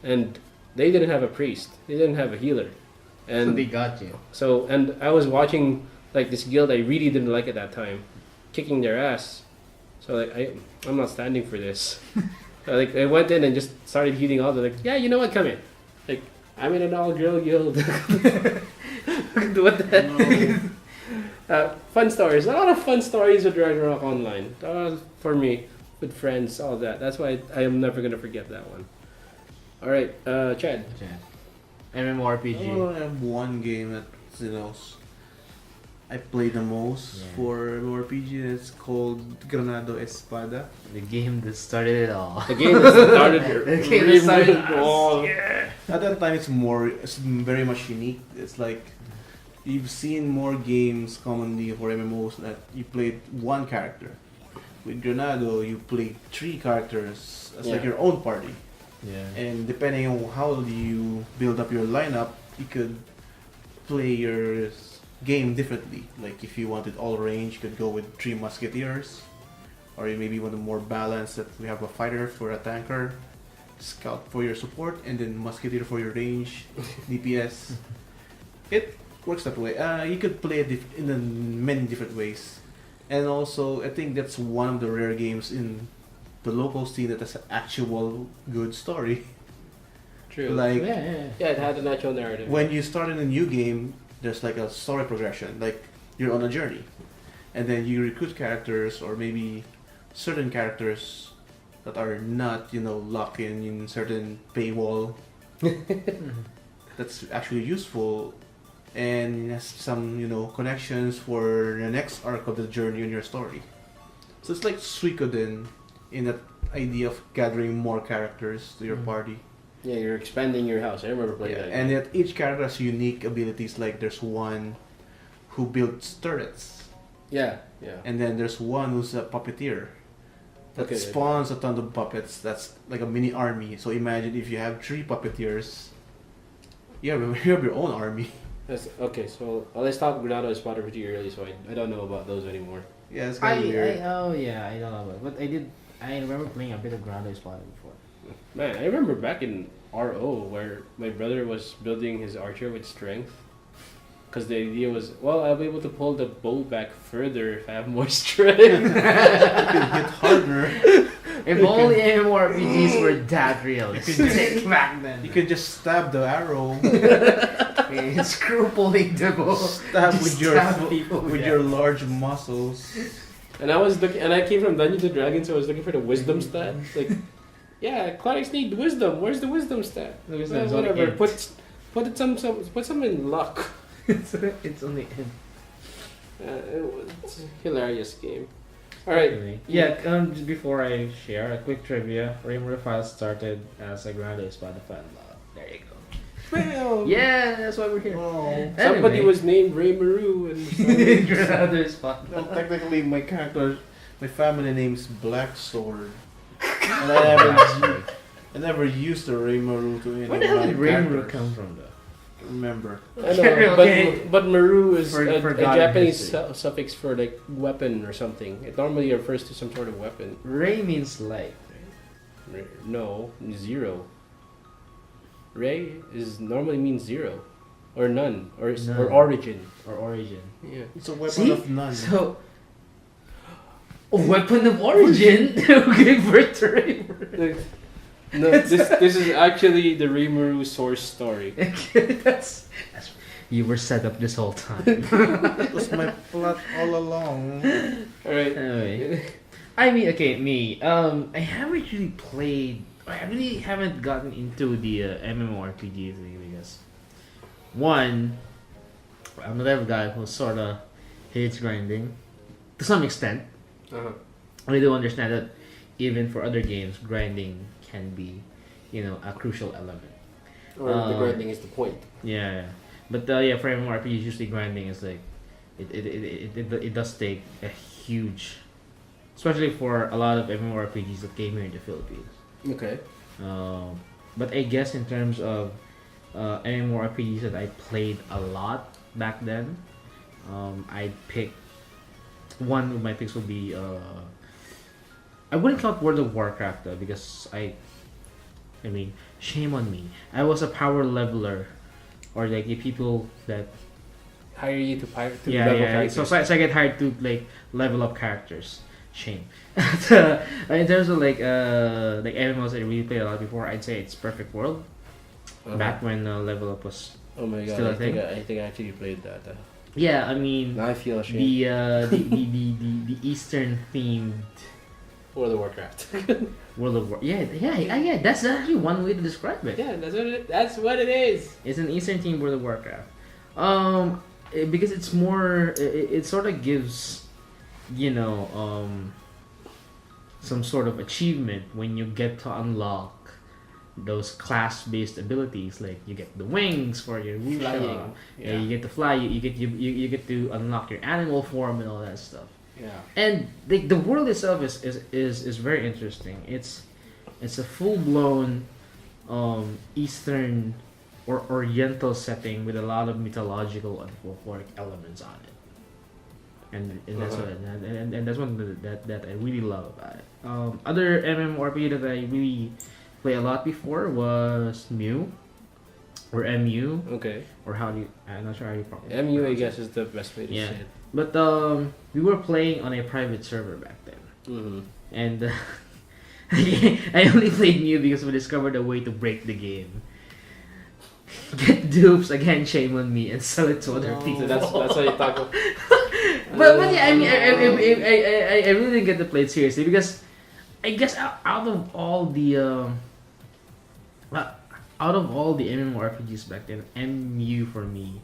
and they didn't have a priest. They didn't have a healer, and So they got you. and I was watching like this guild I really didn't like at that time, kicking their ass. So like I'm not standing for this. So, like I went in and just started healing all. They're like, yeah, you know what? Come in. Like I'm in an all-girl guild. What the heck? Fun stories. A lot of fun stories with Ragnarok Online. For me, with friends, all that. That's why I am never gonna forget that one. All right, Chad. MMORPG. Oh, I have one game that I play the most for RPG. It's called Granado Espada. The game that started it all. The game that started The game that started it all. At that time, it's very much unique. It's like you've seen more games commonly for MMOs that you played one character. With Granado, you play 3 characters as like your own party. Yeah. And depending on how you build up your lineup, you could play your game differently. Like if you wanted all range, you could go with 3 musketeers, or you maybe want a more balanced that we have a fighter for a tanker, scout for your support, and then musketeer for your range, DPS. It works that way. You could play it in many different ways, and also I think that's one of the rare games in the local scene that has an actual good story. True. Like Yeah, it had a natural narrative. when you start in a new game, there's like a story progression. Like you're on a journey, and then you recruit characters, or maybe certain characters that are not, locked in certain paywall. That's actually useful, and has some, connections for the next arc of the journey in your story. So it's like Suikoden in that idea of gathering more characters to your party. Yeah, you're expanding your house. I remember playing that. And yet each character has unique abilities. Like there's one who builds turrets, Yeah. and then there's one who's a puppeteer that Okay. spawns a ton of puppets. That's like a mini army. So imagine if you have 3 puppeteers, you have your own army. That's, okay, so I stopped Granado Espada pretty early, so I don't know about those anymore. Yeah, it's kind of weird. I don't know, but I remember playing a bit of Grounded Spot before. Man, I remember back in RO where my brother was building his archer with strength. Because the idea was, well, I'll be able to pull the bow back further if I have more strength. You can hit harder. If only MMORPGs were that realistic back then. You can just stab the arrow. Screw pulling the bow. Stab Just with your stab people with your large muscles. And I was looking, and I came from Dungeons and Dragons, so I was looking for the wisdom stat. Like, yeah, clerics need wisdom. Where's the wisdom stat? The wisdom's Well, only whatever. int. Put some in luck. It's only in. It's a hilarious game. All right. Anyway, just before I share a quick trivia, Reimaru Files started as a Grounded Spot fan. There you go. Well, Yeah, that's why we're here. Oh. somebody was named Reimaru and Grounded Spot. Well, technically, my family name's Black Sword, and I never used the Reimaru to any Where the hell of did my Reimaru characters. come from, though? Remember? I know, Okay. but Maru is a Forgotten Japanese history. suffix for like weapon or something. It normally refers to some sort of weapon. Ray means light. No, 0. Ray is normally means 0, or none, or None. or origin. Or origin. Yeah. It's a weapon See? of none. So, a weapon of origin to give birth to Reimaru. No, this is actually the Reimaru source story. that's you were set up this whole time. That was my plot all along. All right. Anyway, I mean, okay, me. I haven't really played. I really haven't gotten into the MMORPGs because one, I'm the type of guy who sort of hates grinding to some extent. Uh-huh. I do understand that even for other games, grinding can be, a crucial element. Or the grinding is the point. Yeah. But for MMORPGs, usually grinding is like, it does take a huge, especially for a lot of MMORPGs that came here in the Philippines. Okay. But I guess in terms of MMORPGs that I played a lot back then, I pick one of my picks would be I wouldn't count World of Warcraft though because I mean shame on me. I was a power leveler, or like the people that Hire you to level yeah. characters. So I get hired to like level up characters. Shame. In terms of like MMOs that I really played a lot before, I'd say it's Perfect World. Uh-huh. Back when level up was Oh my god! Still a I think thing? I think I actually played that. yeah. I mean Now I feel ashamed. the Eastern themed World of Warcraft. World of War. Yeah. That's actually one way to describe it. Yeah, that's what it is. It's an Eastern themed World of Warcraft. Because it's more. It sort of gives, some sort of achievement when you get to unlock those class-based abilities. Like you get the wings for your wuxia. Flying. Yeah, you get to fly. You get to unlock your animal form and all that stuff. Yeah. And the world itself is very interesting. It's a full blown Eastern or Oriental setting with a lot of mythological and folkloric elements on it. And that's Uh-huh. what and that's one that I really love about it. Other MMORPG that I really play a lot before was Mew or MU Okay. or I'm not sure how you probably MU, I pronounce guess, it. is the best way to Yeah. say it. But we were playing on a private server back then. Mm-hmm. And I only played Mew because we discovered a way to break the game. Get dupes again, shame on me, and sell it to other No. people. So that's how you talk about. but yeah, I mean, I really didn't get to play it seriously because I guess out of all the MMORPGs back then, MU for me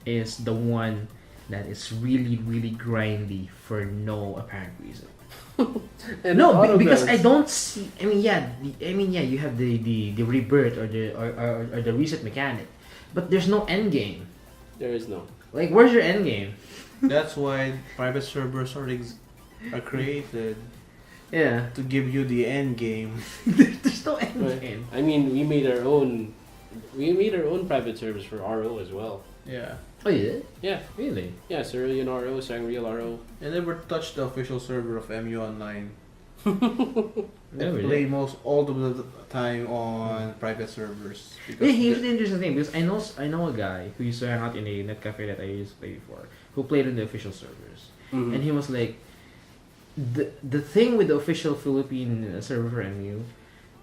is the one that is really really grindy for no apparent reason. And No, auto because I builds. don't see. I mean, you have the rebirth or the reset mechanic, but there's no end game. There is no. Like, where's your end game? That's why private servers are created Yeah, to give you the end game. there's no end Right. game. I mean, we made our own. We made our own private servers for RO as well. Yeah. Oh, you did? Yeah, Really? yeah, Cerulean RO, Sangreal RO. I never touched the official server of MU Online. I Never did. play most all of the time on private servers. Yeah, here's the interesting thing because I know a guy who used to hang out in a net cafe that I used to play before, who played in the official servers, Mhm. and he was like, the thing with the official Philippine server for MU,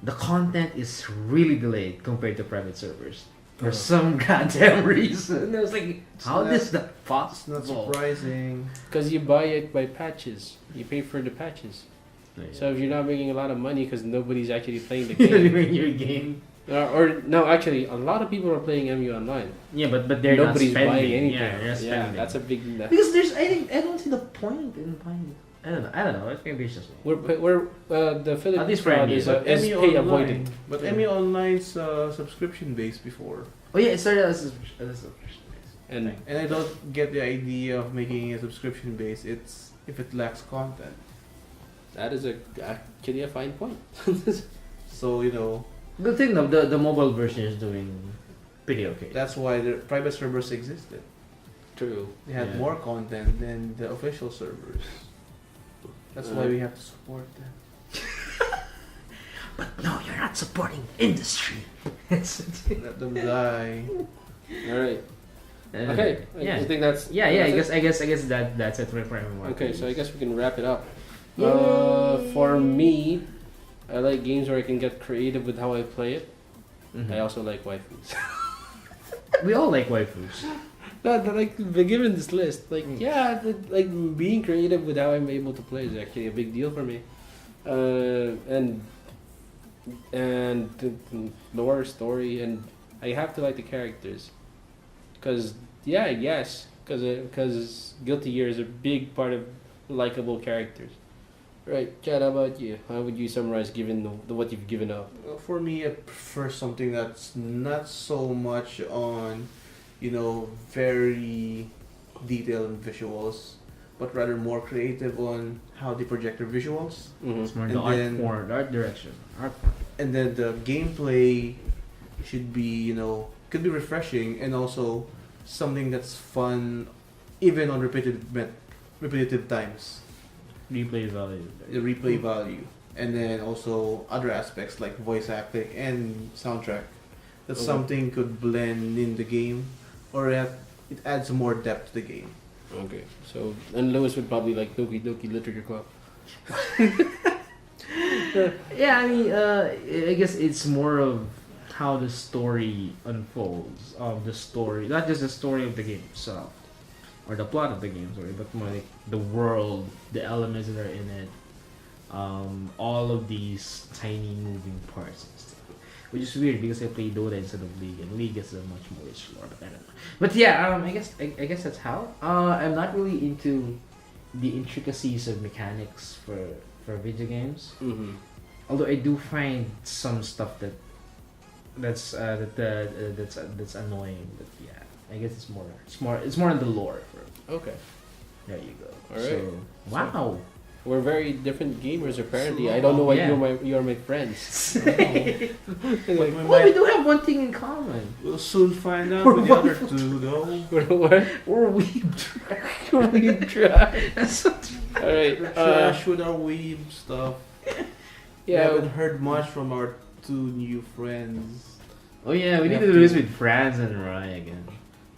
the content is really delayed compared to private servers for some goddamn reason. I was like, how not- is that It's possible? not surprising. Because you buy it by patches. You pay for the patches. Yeah. So if you're not making a lot of money because nobody's actually playing the You're game. doing your game. Or no, actually, a lot of people are playing MU Online. Yeah, but they're Nobody's not spending. buying anything. Yeah, they're not Yeah, spending. that's a big. because there's I don't see the point in buying. I don't know. Maybe it's just me. We're the Philippines least for crowd MU, is, but is MU pay Online, avoidant. but Yeah. MU Online's subscription based before, Oh yeah, it started as a subscription base. And and I don't get the idea of making a subscription base. It's if it lacks content. that is actually a fine point. So Good thing though, the mobile version is doing pretty okay. that's why the private servers existed. True. They had Yeah. more content than the official servers. That's why we have to support them. But no, you're not supporting industry. Let them die. All right. Uh, Okay. Yeah. I think that's. Yeah. that's it? I guess that's it for everyone. Okay, so I guess we can wrap it up. Yay! For me, I like games where I can get creative with how I play it. Mhm. I also like waifus. We all like waifus. Like given this list, like Mm. yeah, like being creative with how I'm able to play is actually a big deal for me. And the lore story, and I have to like the characters, cause yeah, I guess, cause Guilty Gear is a big part of likable characters. Right, Chad, how about you? How would you summarize given the what you've given up? Well, for me, I prefer something that's not so much on, very detailed visuals, but rather more creative on how they project their visuals. It's more And the art then- form, the art direction. And then the gameplay should be, could be refreshing and also something that's fun, even on repetitive times. Replay value. The replay value, and then also other aspects like voice acting and soundtrack. That Okay. something could blend in the game, or it adds more depth to the game. Okay, so and Lewis would probably like Doki Doki Literature Club. Yeah, I mean, I guess it's more of how the story unfolds of the story, not just the story of the game itself, or the plot of the game, sorry, but more like the world, the elements that are in it, all of these tiny moving parts and stuff. Which is weird because I play Dota instead of League, and League is a much more rich lore, but I don't know. But yeah, I guess that's how. I'm not really into the intricacies of mechanics for video games. Mm-hmm. Although I do find some stuff that's annoying, but yeah, I guess it's more in the lore. Okay, There you go. All right. So, wow. we're very different gamers apparently. I don't know why Yeah. you are my friends. We Well, we might- do have one thing in common. We'll soon find out We're with the other two, though. What? We're weeb trash. We try. That's what. All right. Trash with our weeb stuff. We Yeah. haven't heard much from our two new friends. Oh yeah, we need have to do this to- with Franz and Rai again.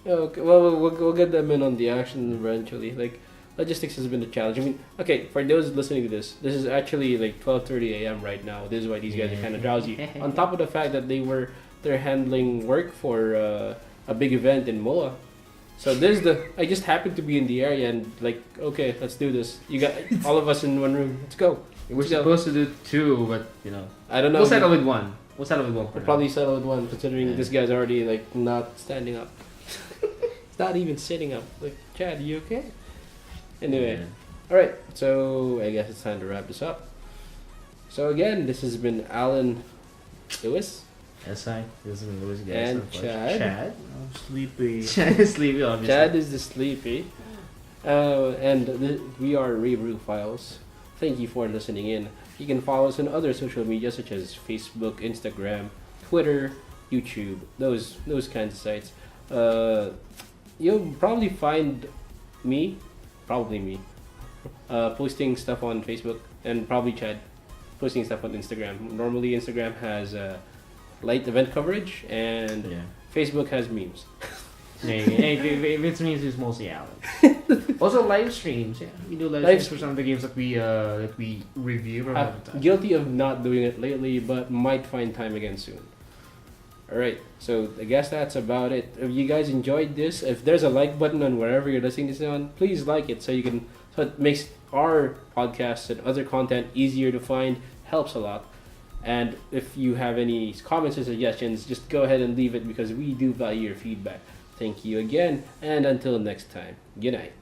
Okay. Well, we'll get them in on the action eventually. Like, logistics has been a challenge. I mean, okay, for those listening to this is actually like 12:30 a.m. right now. This is why these guys are kind of drowsy. On top of the fact that they're handling work for a big event in MOA. So I just happened to be in the area and like, okay, let's do this. You got all of us in one room. Let's go. We're Let's go. supposed to do two, but I don't know. we'll settle with one. We'll settle with one. for We'll now. probably settle with one, considering Yeah. this guy's already like not standing up. It's not even sitting up. Like, Chad, you okay? Anyway, Yeah. All right, so I guess it's time to wrap this up. So again, this has been Alan Lewis SI. This is Lewis, guys. and Chad. Chad. I'm sleepy. Chad is sleepy, obviously. Chad is the sleepy. We are Reimaru Files. Thank you for listening in. You can follow us on other social media such as Facebook, Instagram, Twitter, YouTube, those kinds of sites. You'll probably find me, posting stuff on Facebook, and probably Chad posting stuff on Instagram. Normally, Instagram has light event coverage, and Yeah. Facebook has memes. Hey, if it's memes, it's mostly Alan. Also, live streams. Yeah, we do live Live streams for some of the games that we review from time to time. Guilty of not doing it lately, but might find time again soon. Alright, so I guess that's about it. If you guys enjoyed this, if there's a like button on wherever you're listening to this on, please like it so it makes our podcasts and other content easier to find, helps a lot. And if you have any comments or suggestions, just go ahead and leave it because we do value your feedback. Thank you again, and until next time, good night.